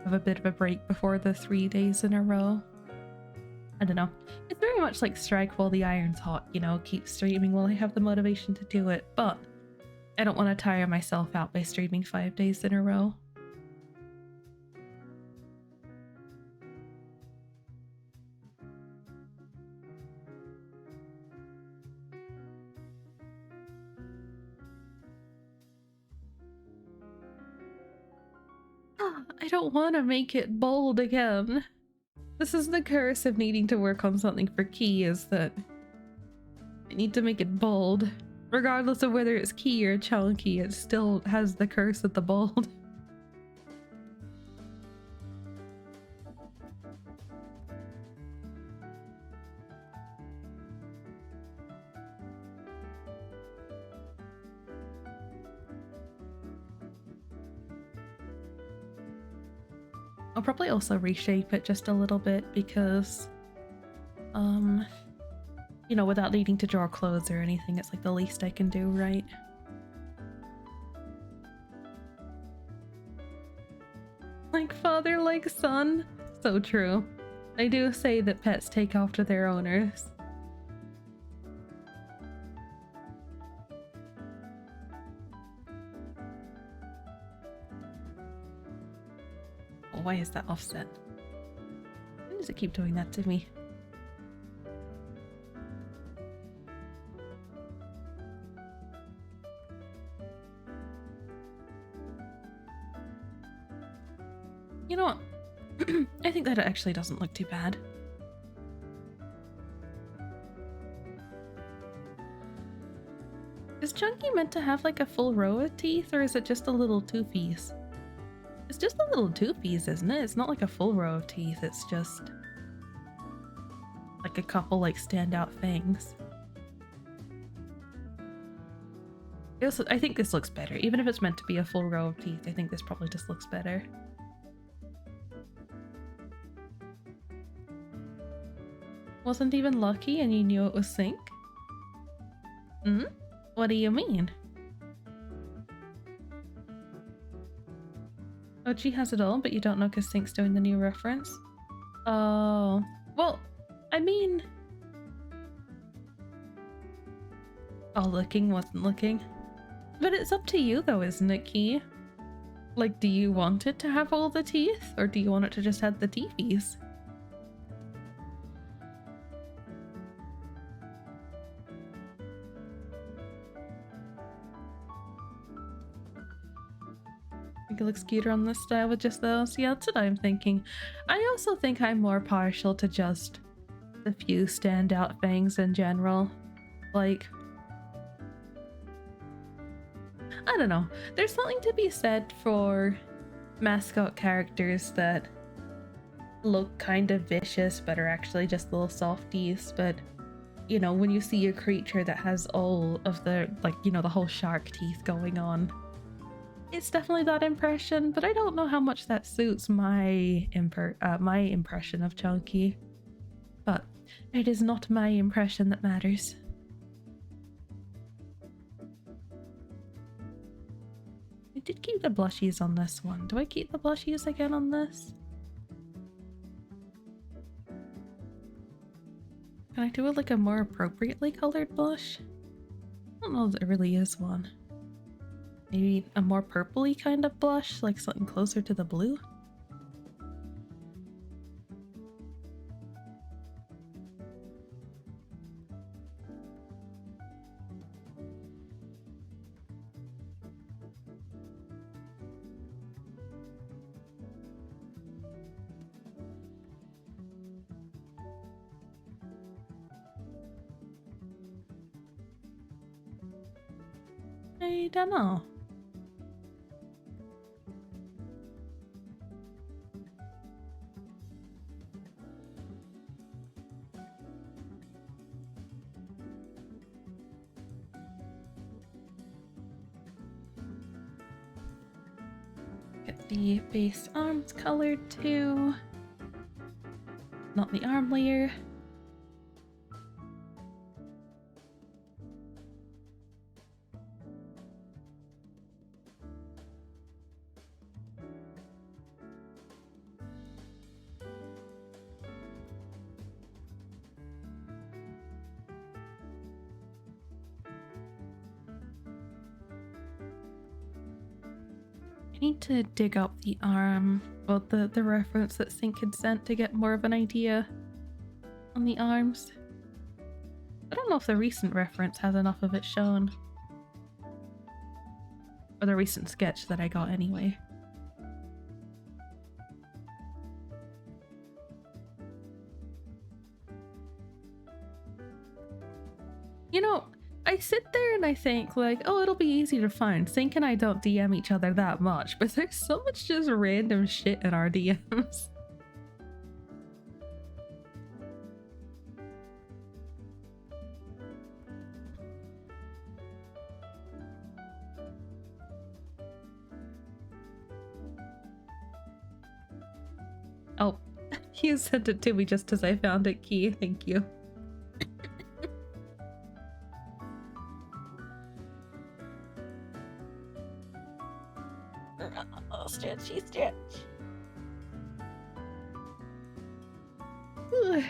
have a bit of a break before the 3 days in a row. I don't know. It's very much like strike while the iron's hot, you know, keep streaming while I have the motivation to do it, but I don't want to tire myself out by streaming 5 days in a row. I don't want to make it bold again. This is the curse of needing to work on something for Key, is that I need to make it bold. Regardless of whether it's Key or Chunky, it still has the curse of the bold. I'll probably also reshape it just a little bit because, you know, without needing to draw clothes or anything, it's like the least I can do, right? Like father, like son. So true. They do say that pets take after their owners. Why is that offset? Why does it keep doing that to me? You know what? I think that actually doesn't look too bad. Is Chunky meant to have like a full row of teeth, or is it just a little toofies? It's just a little toofies, isn't it? It's not like a full row of teeth, it's just like a couple like standout fangs. I think this looks better. Even if it's meant to be a full row of teeth, I think this probably just looks better. Wasn't even lucky and you knew it was Sync? Hmm? What do you mean? Ochi has it all, but you don't know because Sync's doing the new reference? Oh. Well, I mean... All looking wasn't looking. But it's up to you though, isn't it, Key? Like, do you want it to have all the teeth? Or do you want it to just have the teethies? It looks cuter on this style with just those. Yeah, that's what I'm thinking. I also think I'm more partial to just the few standout fangs in general. Like, I don't know. There's something to be said for mascot characters that look kind of vicious but are actually just little softies. But, you know, when you see a creature that has all of the, like, you know, the whole shark teeth going on, it's definitely that impression, but I don't know how much that suits my impression of Chunky. But it is not my impression that matters. I did keep the blushies on this one. Do I keep the blushies again on this? Can I do it like a more appropriately colored blush? I don't know if there really is one. Maybe a more purpley kind of blush, like something closer to the blue? I don't know. Get the base arms colored too. Not the arm layer. I need to dig up the arm, well, the reference that Sync had sent to get more of an idea on the arms. I don't know if the recent reference has enough of it shown. Or the recent sketch that I got anyway. You know, I sit there and I think like, oh, it'll be easy to find. Sync and I don't DM each other that much, but there's so much just random shit in our DMs. Oh, you sent it to me just as I found it, Key. Thank you. Oh, stretchy stretch. Ugh.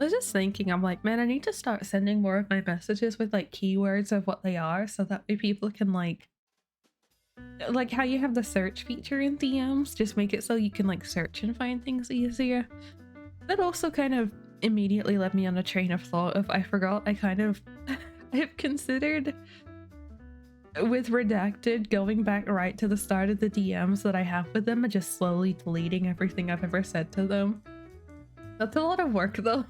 I was just thinking, I'm like, man, I need to start sending more of my messages with like keywords of what they are, so that way people can like how you have the search feature in DMs, just make it so you can like search and find things easier. That also kind of immediately led me on a train of thought of I forgot I kind of I've considered with Redacted going back right to the start of the DMs that I have with them and just slowly deleting everything I've ever said to them. That's a lot of work though.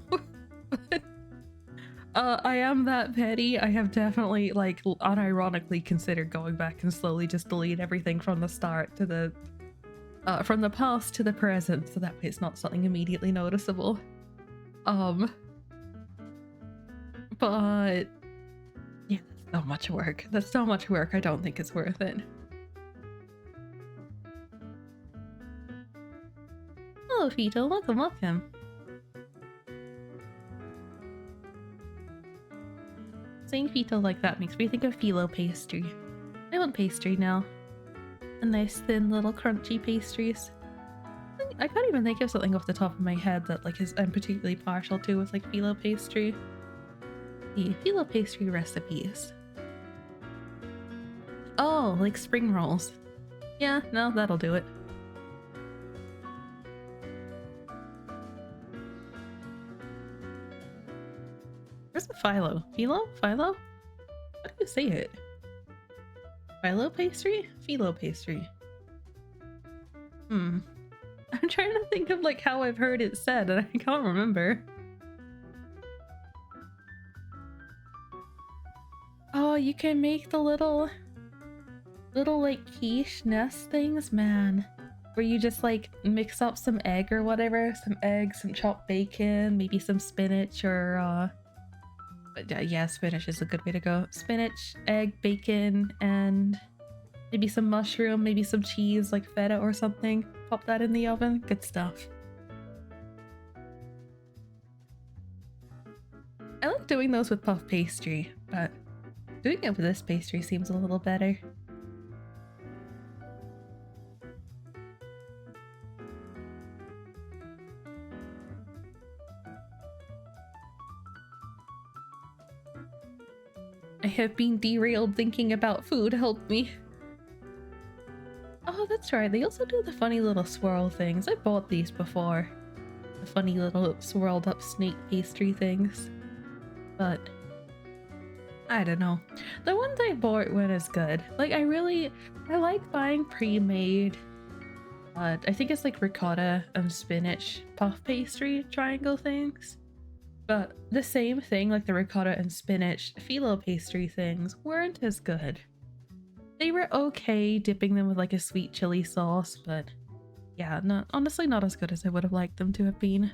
I am that petty. I have definitely like unironically considered going back and slowly just delete everything from the start to the from the past to the present, so that way it's not something immediately noticeable. But yeah, that's so much work. That's so much work. I don't think it's worth it. Hello, Fito. Welcome, welcome. Saying Fito like that makes me think of phyllo pastry. I want pastry now. A nice thin little crunchy pastries. I can't even think of something off the top of my head that like I'm particularly partial to with like phyllo pastry. The phyllo pastry recipes. Oh, like spring rolls. Yeah, no, that'll do it. Where's the phyllo? Phyllo? Phyllo? How do you say it? Phyllo pastry? Phyllo pastry. I'm trying to think of like how I've heard it said and I can't remember. Oh, you can make the little like quiche nest things, man. Where you just like mix up some egg or whatever, some eggs, some chopped bacon, maybe some spinach or yeah, spinach is a good way to go. Spinach, egg, bacon, and maybe some mushroom, maybe some cheese like feta or something. Pop that in the oven. Good stuff. I like doing those with puff pastry, but doing it with this pastry seems a little better. I have been derailed thinking about food, help me. Oh, that's right, they also do the funny little swirl things. I bought these before. The funny little swirled up snake pastry things. but I don't know. The ones I bought weren't as good. Like I like buying pre-made, I think it's like ricotta and spinach puff pastry triangle things. But the same thing, like the ricotta and spinach phyllo pastry things, weren't as good. They were okay dipping them with like a sweet chili sauce, but yeah, honestly not as good as I would have liked them to have been.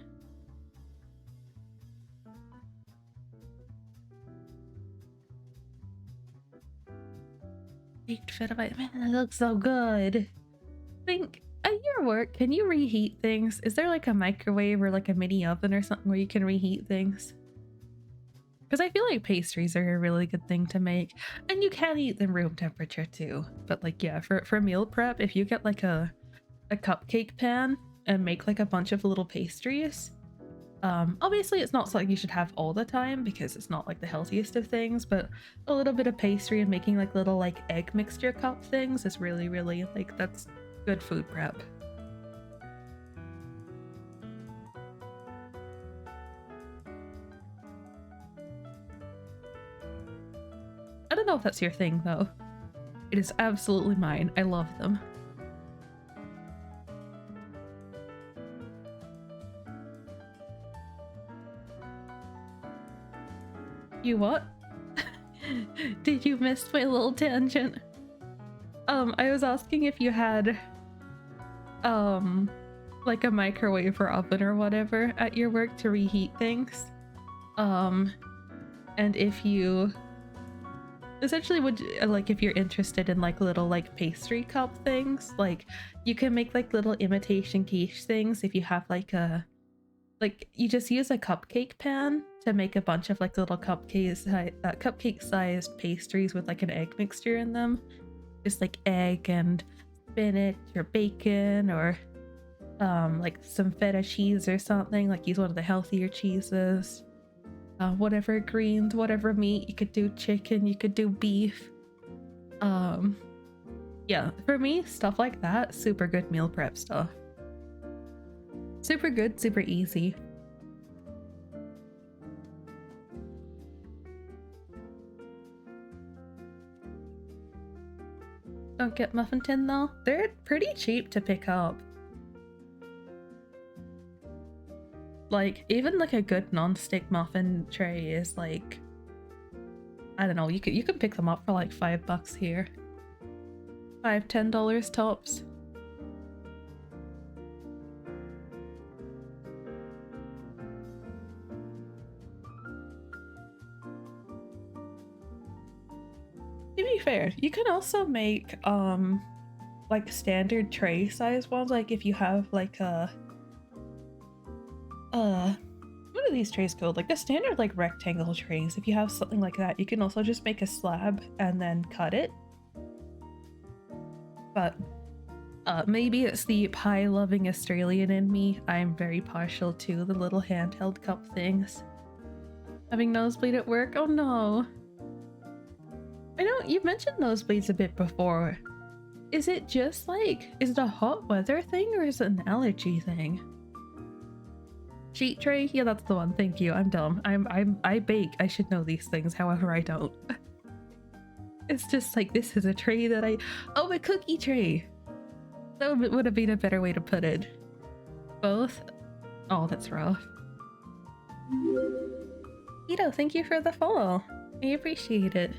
Baked feta bite, man, that looks so good. Think at your work, can you reheat things? Is there like a microwave or like a mini oven or something where you can reheat things? Because I feel like pastries are a really good thing to make, and you can eat them room temperature too. But like, yeah, for meal prep, if you get like a cupcake pan and make like a bunch of little pastries, obviously it's not something you should have all the time because it's not like the healthiest of things, but a little bit of pastry and making like little like egg mixture cup things is really like, that's good food prep. I don't know if that's your thing though. It is absolutely mine. I love them. You what? Did you miss my little tangent? I was asking if you had like a microwave or oven or whatever at your work to reheat things. And if you essentially would like, if you're interested in like little like pastry cup things, like you can make like little imitation quiche things if you have like you just use a cupcake pan to make a bunch of like little cupcake sized pastries with like an egg mixture in them. Just like egg and spinach or bacon or like some feta cheese or something. Like use one of the healthier cheeses. Whatever greens, whatever meat. You could do chicken, you could do beef. Yeah, for me, stuff like that, super good meal prep stuff. Super good, super easy. Don't get muffin tin though. They're pretty cheap to pick up. Like, even like a good non-stick muffin tray is like, I don't know, you can pick them up for like $5 here. $5-10 tops. To be fair, you can also make like standard tray size ones. Like if you have like a what are these trays called? Like the standard like rectangle trays. If you have something like that, you can also just make a slab and then cut it. But maybe it's the pie loving Australian in me. I'm very partial to the little handheld cup things. Having nosebleed at work? Oh no. I know you've mentioned nosebleeds a bit before. Is it just like, is it a hot weather thing or is it an allergy thing? Sheet tray? Yeah, that's the one. Thank you. I'm dumb. I bake. I should know these things. However, I don't. It's just like, this is a tray that oh, a cookie tray. That would have been a better way to put it. Both? Oh, that's rough. Ito, thank you for the follow. I appreciate it.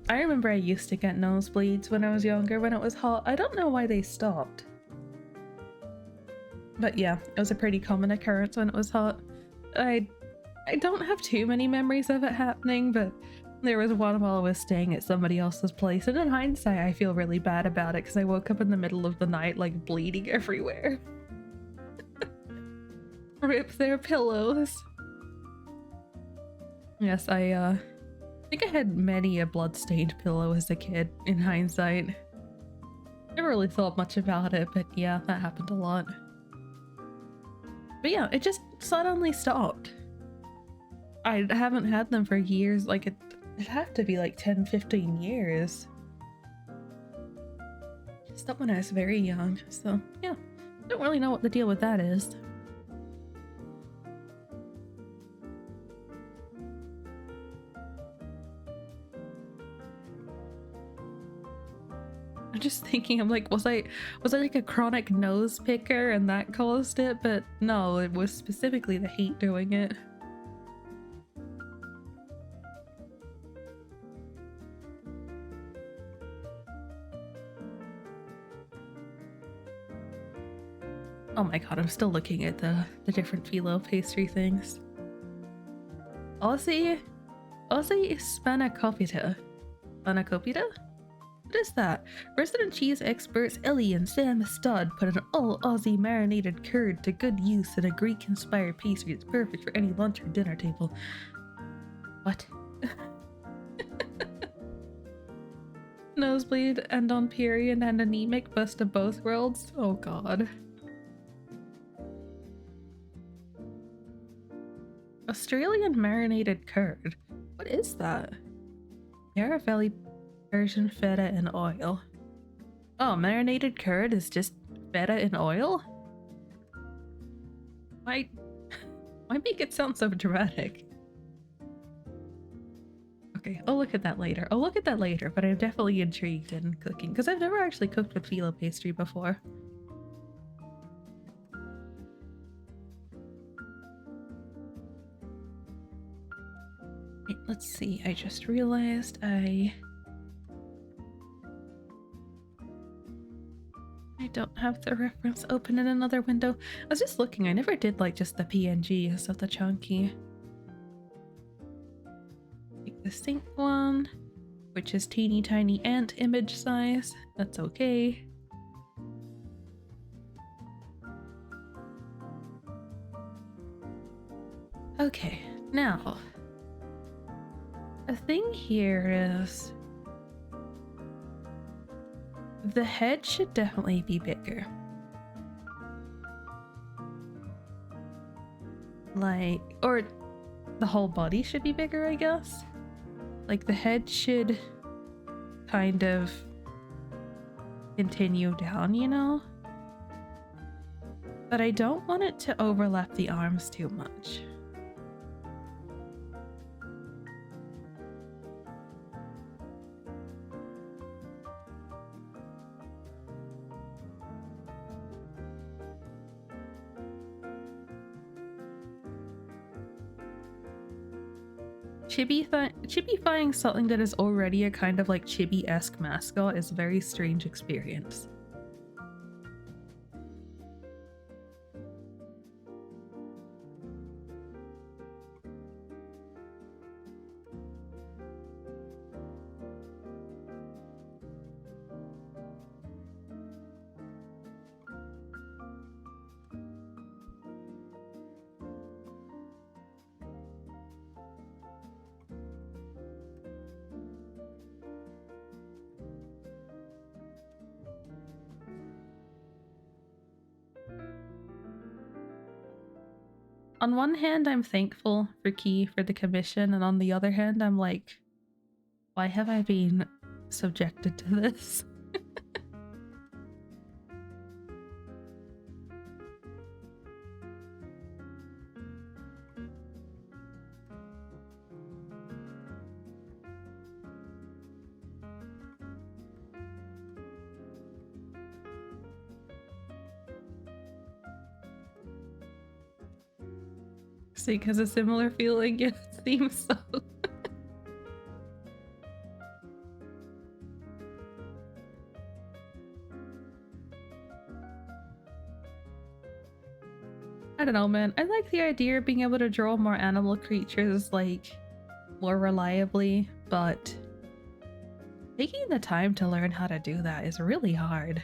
I remember I used to get nosebleeds when I was younger when it was hot. I don't know why they stopped. But yeah, it was a pretty common occurrence when it was hot. I don't have too many memories of it happening, but there was one while I was staying at somebody else's place, and in hindsight I feel really bad about it because I woke up in the middle of the night like bleeding everywhere. Rip their pillows. Yes, I think I had many a blood-stained pillow as a kid, in hindsight. Never really thought much about it, but yeah, that happened a lot. But yeah, it just suddenly stopped. I haven't had them for years, like it'd have to be like 10-15 years. It stopped when I was very young, so yeah, don't really know what the deal with that is. I'm just thinking, I'm like, was I like a chronic nose picker and that caused it? But no, it was specifically the heat doing it. Oh my god, I'm still looking at the different phyllo pastry things. Aussie Spanakopita. Spanakopita? What is that? Resident cheese experts Ellie and Sam Stud put an all Aussie marinated curd to good use in a Greek-inspired pastry that's perfect for any lunch or dinner table. What? Nosebleed and on period and anemic, best of both worlds? Oh god. Australian marinated curd. What is that? Yarra Valley Persian feta and oil. Oh, marinated curd is just feta and oil? Why make it sound so dramatic? Okay, I'll look at that later. But I'm definitely intrigued in cooking because I've never actually cooked with phyllo pastry before. Wait, let's see. I just realized I don't have the reference open in another window. I was just looking. I never did like just the PNGs of the chunky. Take the sync one, which is teeny tiny ant image size. That's okay. Okay, now the thing here is the head should definitely be bigger. Like, or the whole body should be bigger, I guess. Like the head should kind of continue down, you know? But I don't want it to overlap the arms too much. Chibifying something that is already a kind of like chibi-esque mascot is a very strange experience. On one hand, I'm thankful for Key for the commission, and on the other hand, I'm like, why have I been subjected to this? Sync has a similar feeling, it seems so. I don't know, man. I like the idea of being able to draw more animal creatures, like, more reliably, but taking the time to learn how to do that is really hard.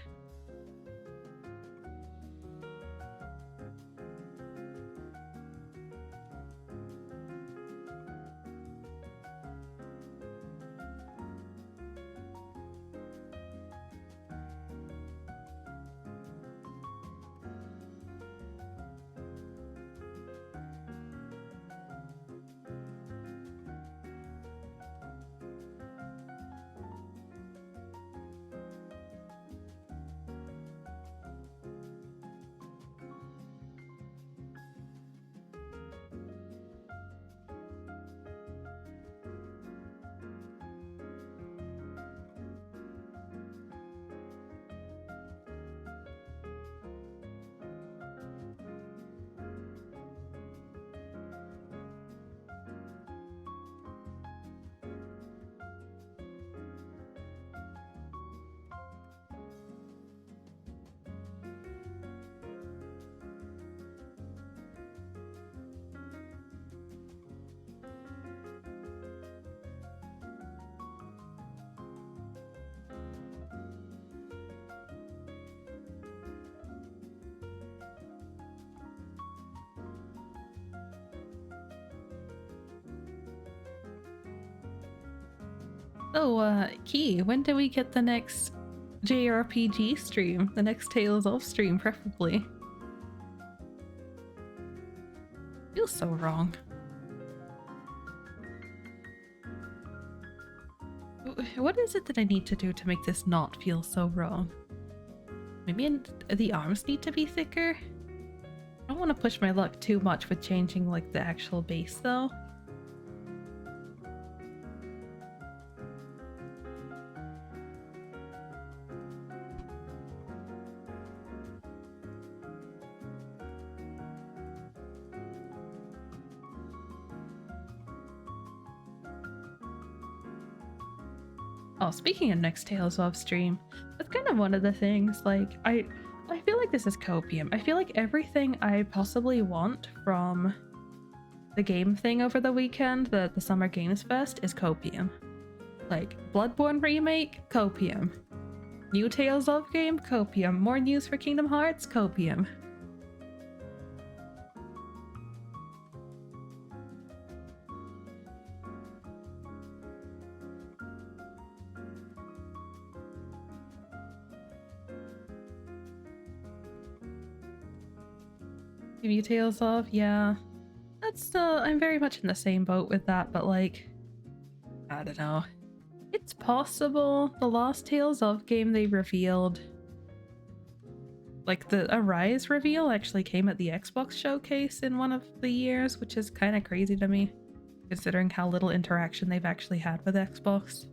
So, Key, when do we get the next JRPG stream? The next Tales of stream, preferably. Feels so wrong. What is it that I need to do to make this not feel so wrong? Maybe the arms need to be thicker? I don't want to push my luck too much with changing like the actual base though. Oh, speaking of next Tales of stream, that's kind of one of the things, like, I feel like this is copium. I feel like everything I possibly want from the game thing over the weekend, the Summer Games Fest, is copium. Like, Bloodborne remake, copium. New Tales of game, copium. More news for Kingdom Hearts, copium. New Tales of, yeah. That's, I'm very much in the same boat with that, but like, I don't know. It's possible the last Tales of game they revealed, like the Arise reveal actually came at the Xbox showcase in one of the years, which is kind of crazy to me, considering how little interaction they've actually had with Xbox.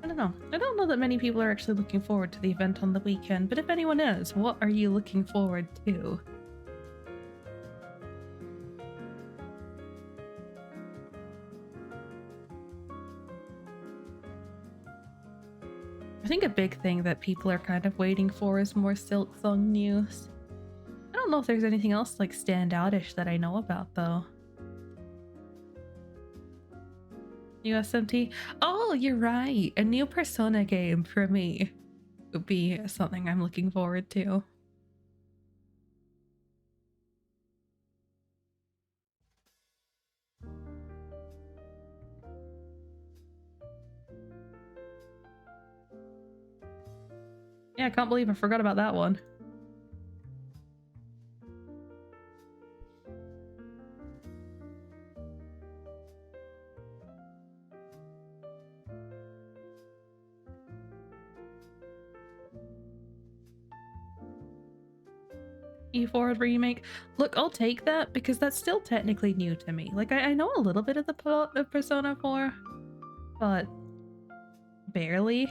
I don't know. I don't know that many people are actually looking forward to the event on the weekend, but if anyone is, what are you looking forward to? I think a big thing that people are kind of waiting for is more Silksong news. I don't know if there's anything else like standoutish that I know about though. New SMT? Oh, you're right. A new Persona game for me would be something I'm looking forward to. Yeah, I can't believe I forgot about that one. E4 remake. Look, I'll take that because that's still technically new to me. Like, I know a little bit of the plot of Persona 4, but barely.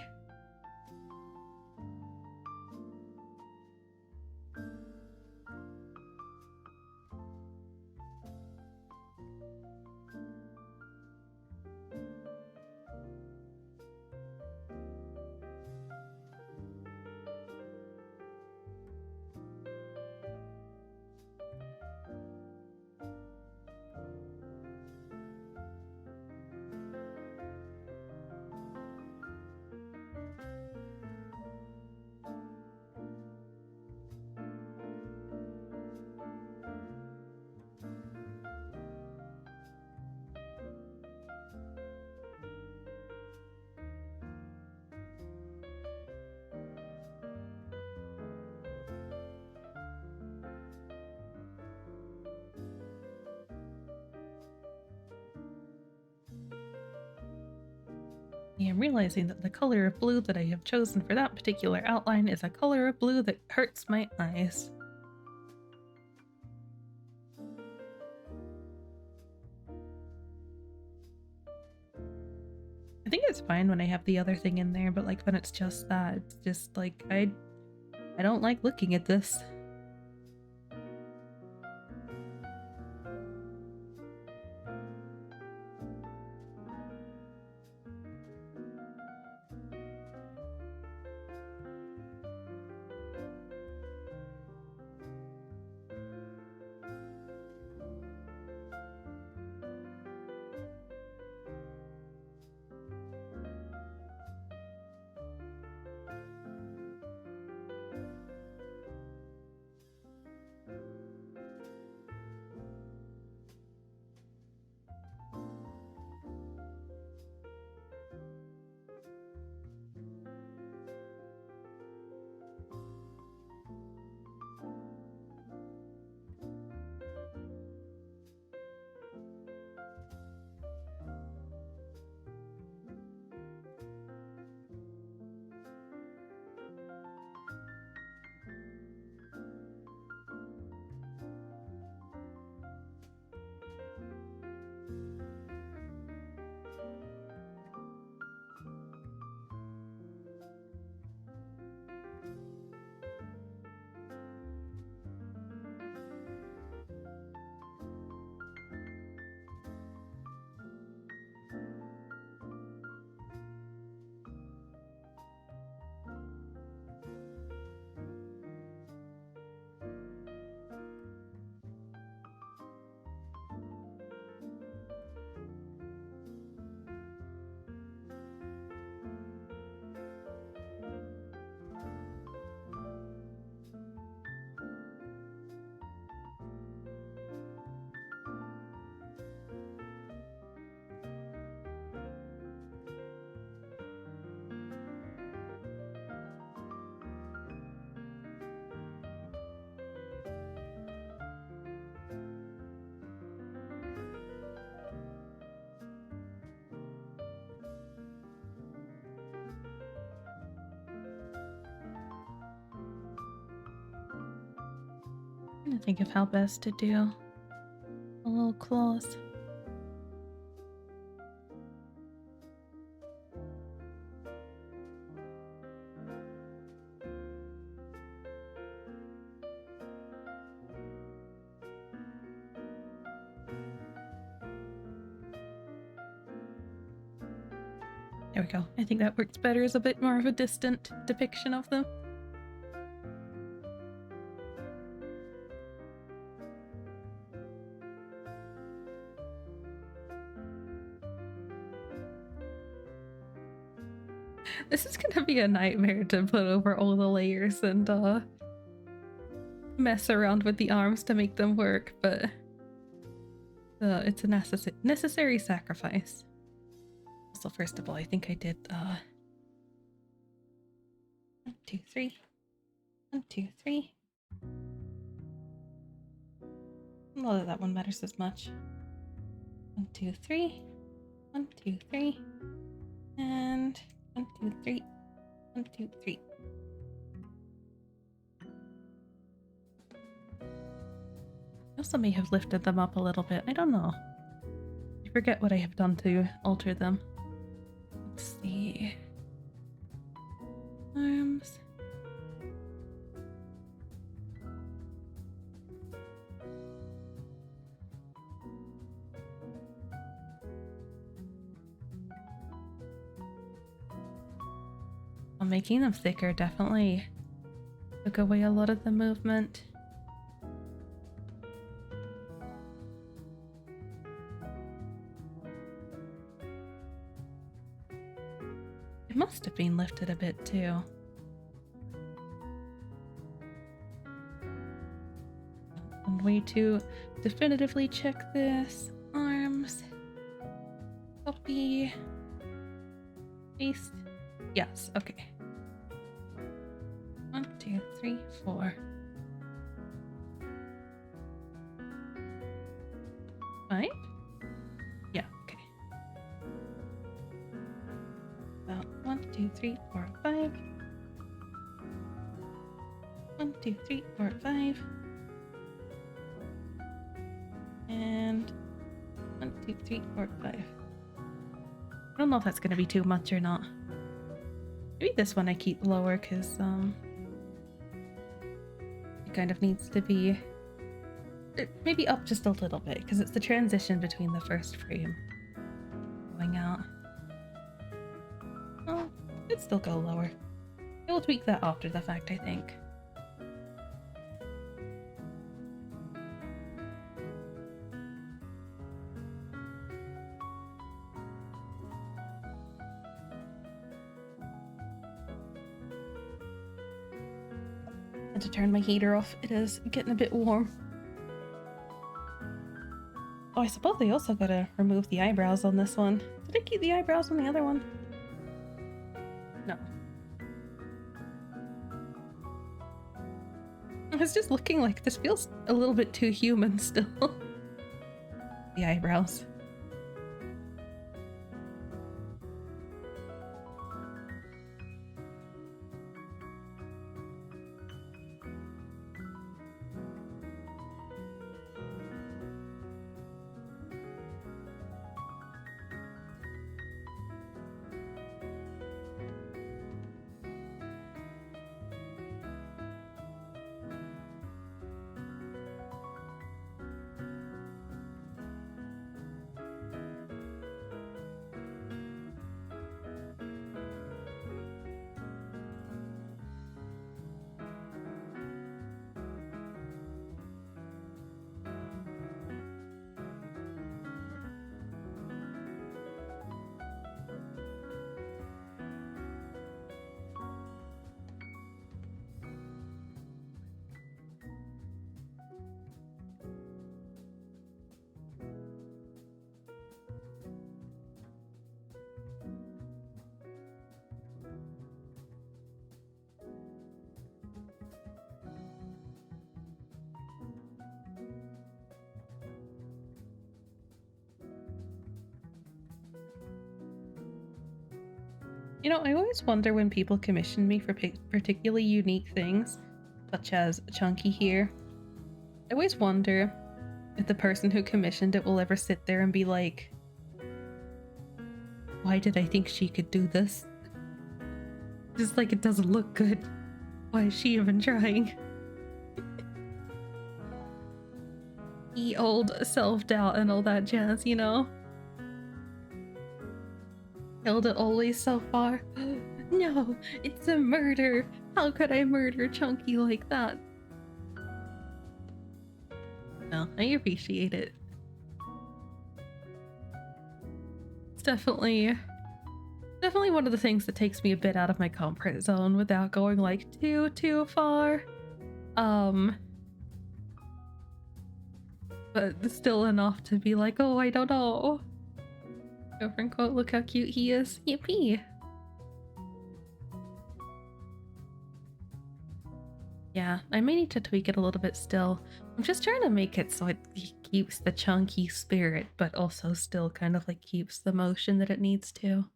am realizing that the color of blue that I have chosen for that particular outline is a color of blue that hurts my eyes. I think it's fine when I have the other thing in there, but like when it's just that, it's just like I don't like looking at this. I'm trying to think of how best to do the little claws. There we go. I think that works better as a bit more of a distant depiction of them. This is gonna be a nightmare to put over all the layers and mess around with the arms to make them work, but it's a necessary sacrifice. So first of all, I think I did 1, 2, 3. 1, 2, 3. Not that that one matters as much. 1, 2, 3. 1, 2, 3. And 1, 2, 3. 1, 2, 3. I also may have lifted them up a little bit. I don't know. I forget what I have done to alter them. Let's see. Arms. Well, making them thicker definitely took away a lot of the movement. It must have been lifted a bit too. One way to definitively check this. Arms. Copy. Paste. Yes, okay. 1, 2, 3, 4. 5? Yeah, okay. 3, 4, 5. 1, 2, 3, 4, 5. And 1, 2, 3, 4, 5. I don't know if that's gonna be too much or not. Maybe this one I keep lower because it kind of needs to be maybe up just a little bit because it's the transition between the first frame going out. Oh, it'd still go lower. We'll tweak that after the fact, I think. And to turn my heater off, it is getting a bit warm. Oh, I suppose I also gotta remove the eyebrows on this one. Did I keep the eyebrows on the other one? No. I was just looking like this feels a little bit too human still. The eyebrows. You know, I always wonder when people commission me for particularly unique things, such as chunky here. I always wonder if the person who commissioned it will ever sit there and be like, why did I think she could do this? Just like it doesn't look good. Why is she even trying? Ye old self-doubt and all that jazz, you know? Held it always so far. No, it's a murder. How could I murder Chunky like that? No, I appreciate it. It's definitely one of the things that takes me a bit out of my comfort zone without going like too far. But still enough to be like, oh, I don't know. Girlfriend quote, look how cute he is. Yippee. Yeah, I may need to tweak it a little bit still. I'm just trying to make it so it keeps the chunky spirit, but also still kind of like keeps the motion that it needs to.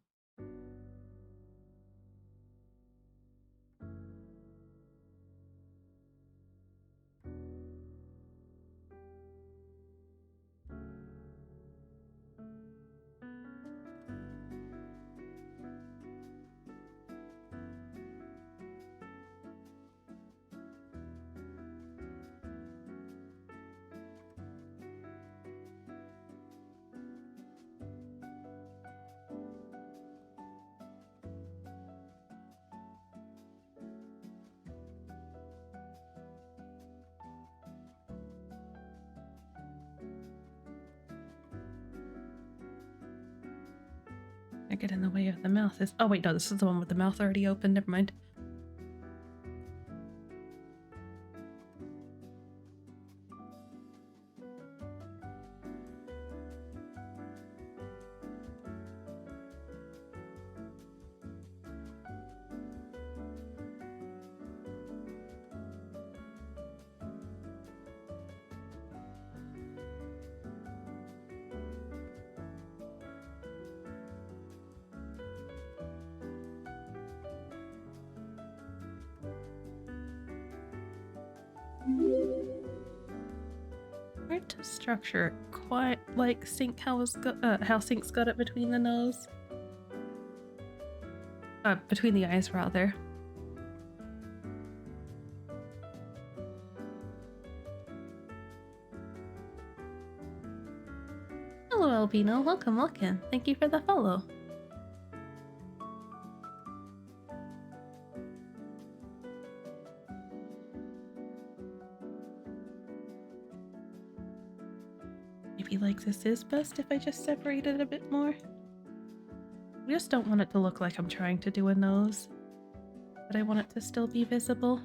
I get in the way of the mouth. Oh wait, no, this is the one with the mouth already open. Never mind. to structure it quite like how Sync's got it between the nose. Between the eyes, rather. Hello, Albino. Welcome, welcome. Thank you for the follow. Maybe like this is best if I just separate it a bit more. I just don't want it to look like I'm trying to do a nose, but I want it to still be visible.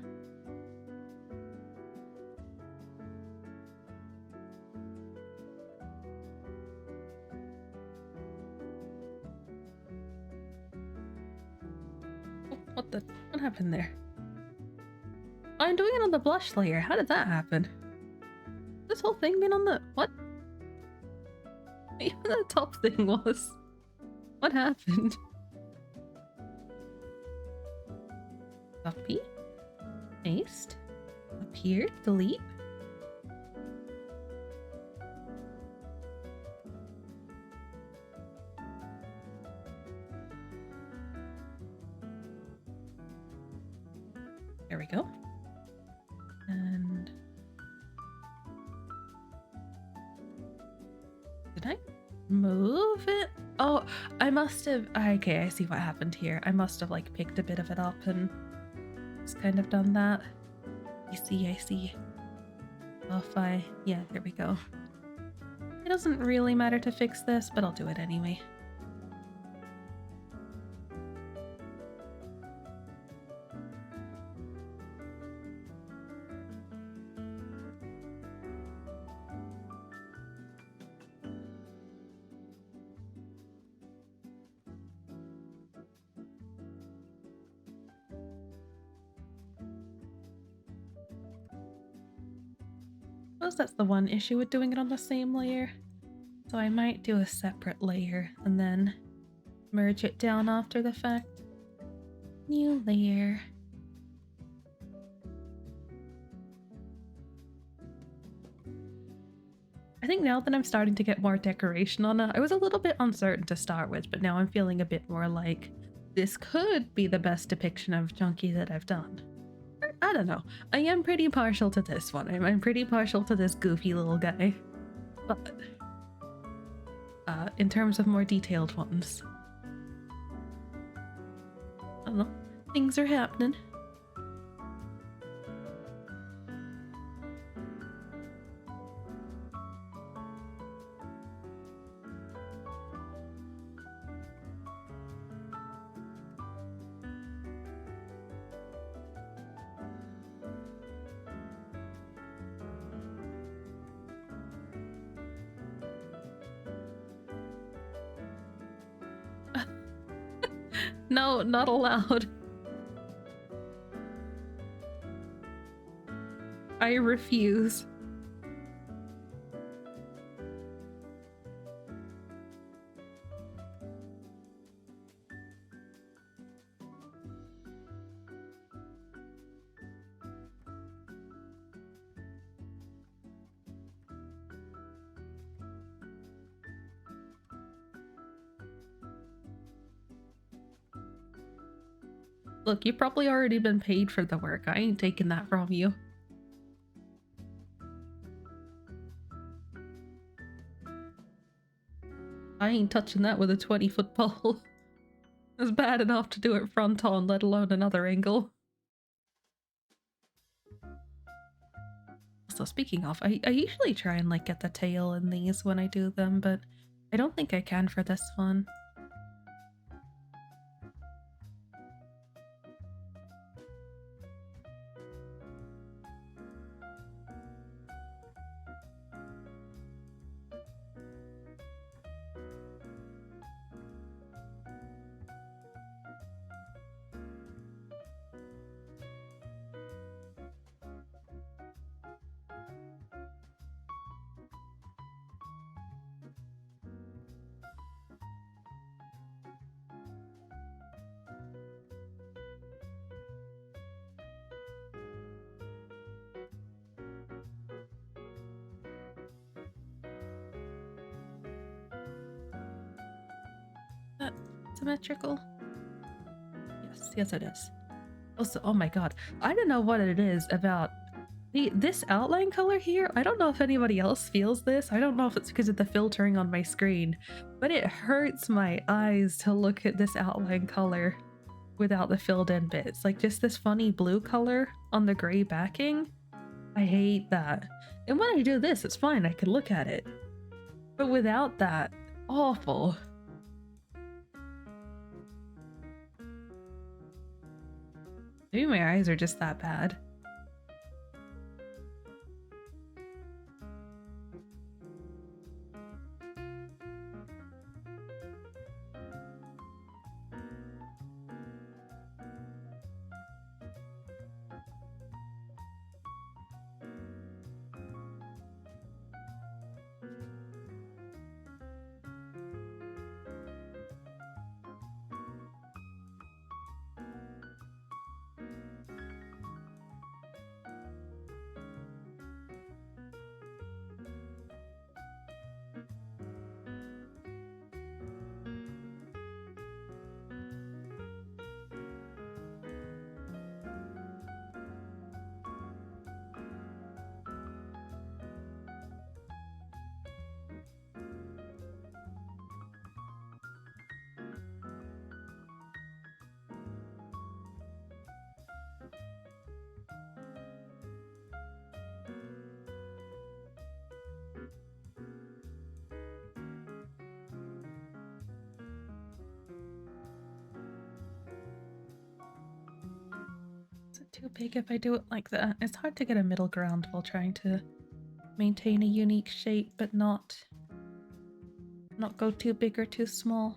Oh, what happened there? Oh, I'm doing it on the blush layer. How did that happen? This whole thing been on the... what? Even the top thing was... what happened? Copy. Paste. Up here. Delete. There we go. And... did I move it? Oh, I must have... okay, I see what happened here. I must have like picked a bit of it up and just kind of done that. I see. Oh, if I... yeah, there we go. It doesn't really matter to fix this, but I'll do it anyway. I suppose that's the one issue with doing it on the same layer. So I might do a separate layer and then merge it down after the fact. New layer. I think now that I'm starting to get more decoration on it, I was a little bit uncertain to start with, but now I'm feeling a bit more like this could be the best depiction of Chunky that I've done. I don't know. I am pretty partial to this one. I'm pretty partial to this goofy little guy. But in terms of more detailed ones, I don't know. Things are happening. No, not allowed. I refuse. Look, you've probably already been paid for the work. I ain't taking that from you. I ain't touching that with a 20-foot pole. It's bad enough to do it front on, let alone another angle. So speaking of, I usually try and like get the tail in these when I do them, but I don't think I can for this one. that symmetrical? Yes, yes it is. Also, oh my god, I don't know what it is about this outline color here. I don't know if anybody else feels this. I don't know if it's because of the filtering on my screen, but it hurts my eyes to look at this outline color without the filled in bits. Like just this funny blue color on the gray backing. I hate that. And when I do this, it's fine. I can look at it. But without that, awful. Maybe my eyes are just that bad. Is it too big if I do it like that? It's hard to get a middle ground while trying to maintain a unique shape, but not go too big or too small.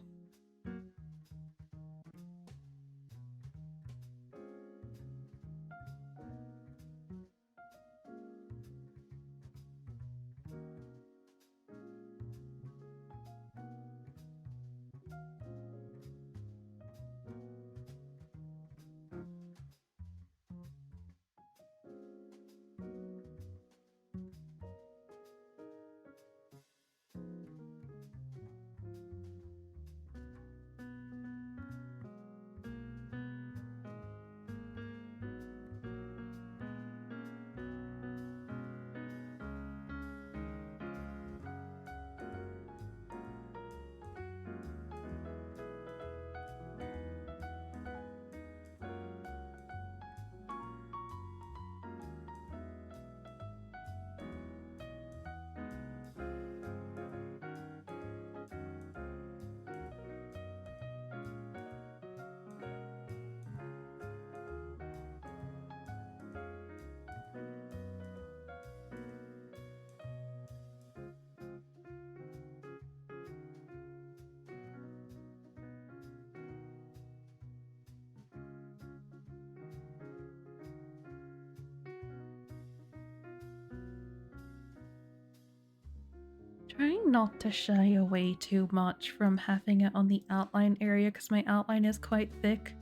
Trying not to shy away too much from having it on the outline area because my outline is quite thick.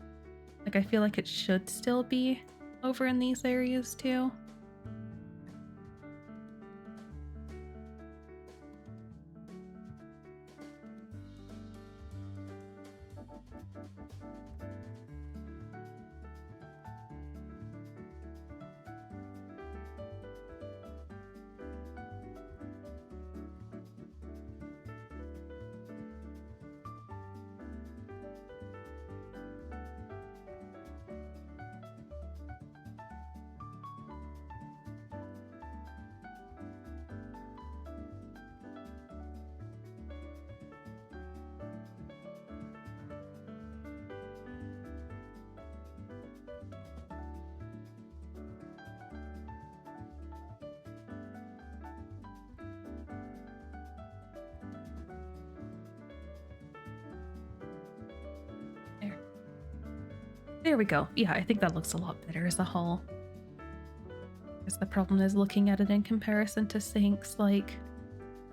Like I feel like it should still be over in these areas too. There we go. Yeah, I think that looks a lot better as a whole. Because the problem is looking at it in comparison to Sync's, like,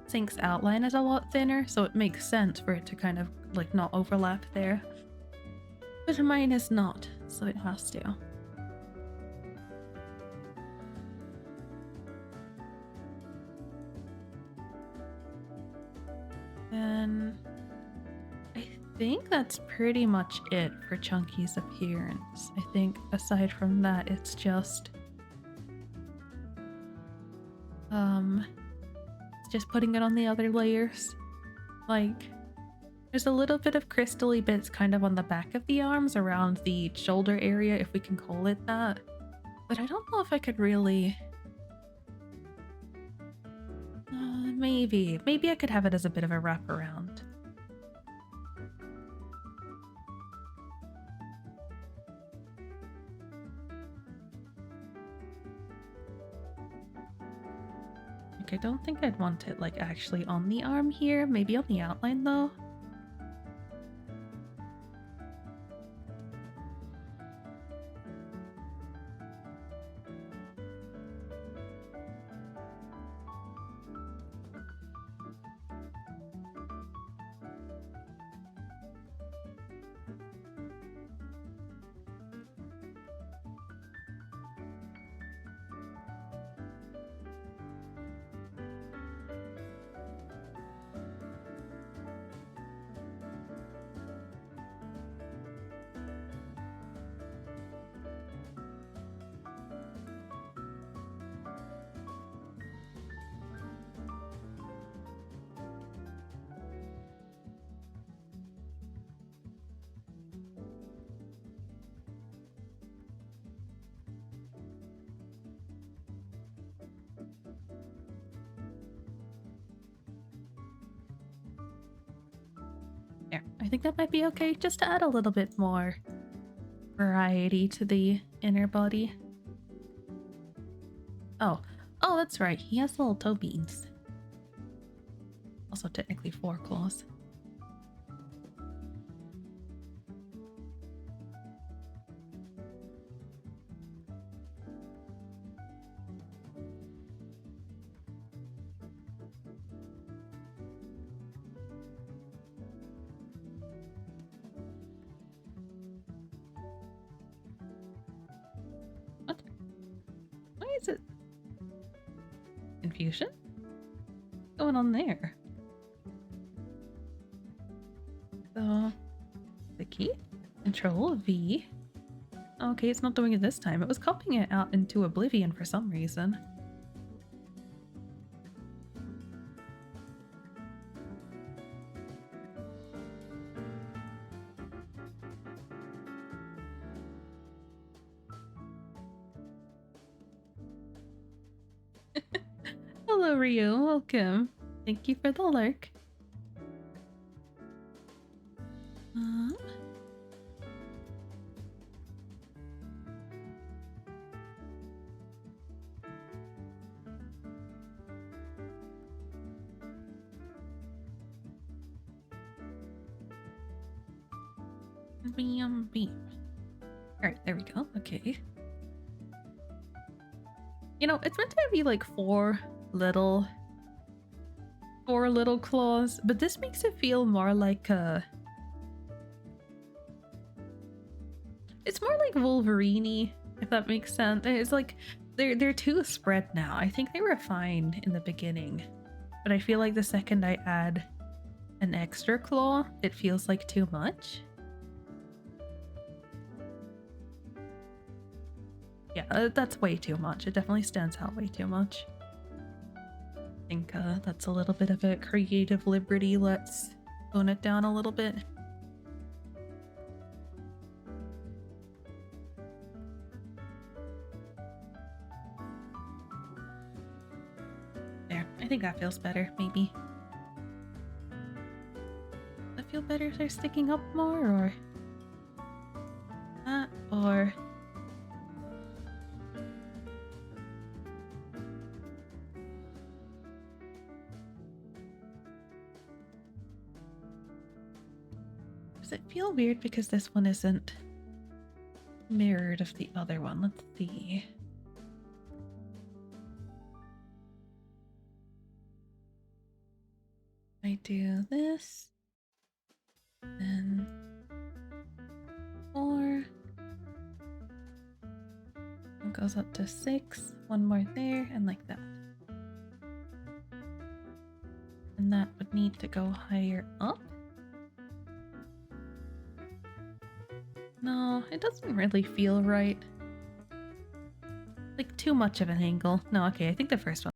Sync's outline is a lot thinner, so it makes sense for it to kind of, like, not overlap there. But mine is not, so it has to. And I think that's pretty much it for Chunky's appearance. I think aside from that, it's just it's just putting it on the other layers. Like, there's a little bit of crystally bits kind of on the back of the arms around the shoulder area, if we can call it that. But I don't know if I could really... Maybe I could have it as a bit of a wraparound. Like, I don't think I'd want it like actually on the arm here. Maybe on the outline though. There, I think that might be okay, just to add a little bit more variety to the inner body. Oh, that's right, he has little toe beans. Also technically 4 claws. What? Why is it? Confusion? What's going on there? So, the key? Control V. Okay, it's not doing it this time. It was copying it out into oblivion for some reason. Hello, Ryu. Welcome. Thank you for the lurk. Beam. Alright, there we go. Okay. You know, it's meant to be like four little claws, but this makes it feel more like it's more like Wolverine-y, if that makes sense. It's like they're too spread now. I think they were fine in the beginning, but I feel like the second I add an extra claw, it feels like too much. Yeah, that's way too much. It definitely stands out way too much. I think that's a little bit of a creative liberty. Let's tone it down a little bit. There, I think that feels better, maybe. Does that feel better if they're sticking up more, or that, or... Does it feel weird because this one isn't mirrored of the other one? Let's see. I do this, then 4. It goes up to 6. One more there, and like that. And that would need to go higher up. No, it doesn't really feel right. Like too much of an angle. No, okay, I think the first one.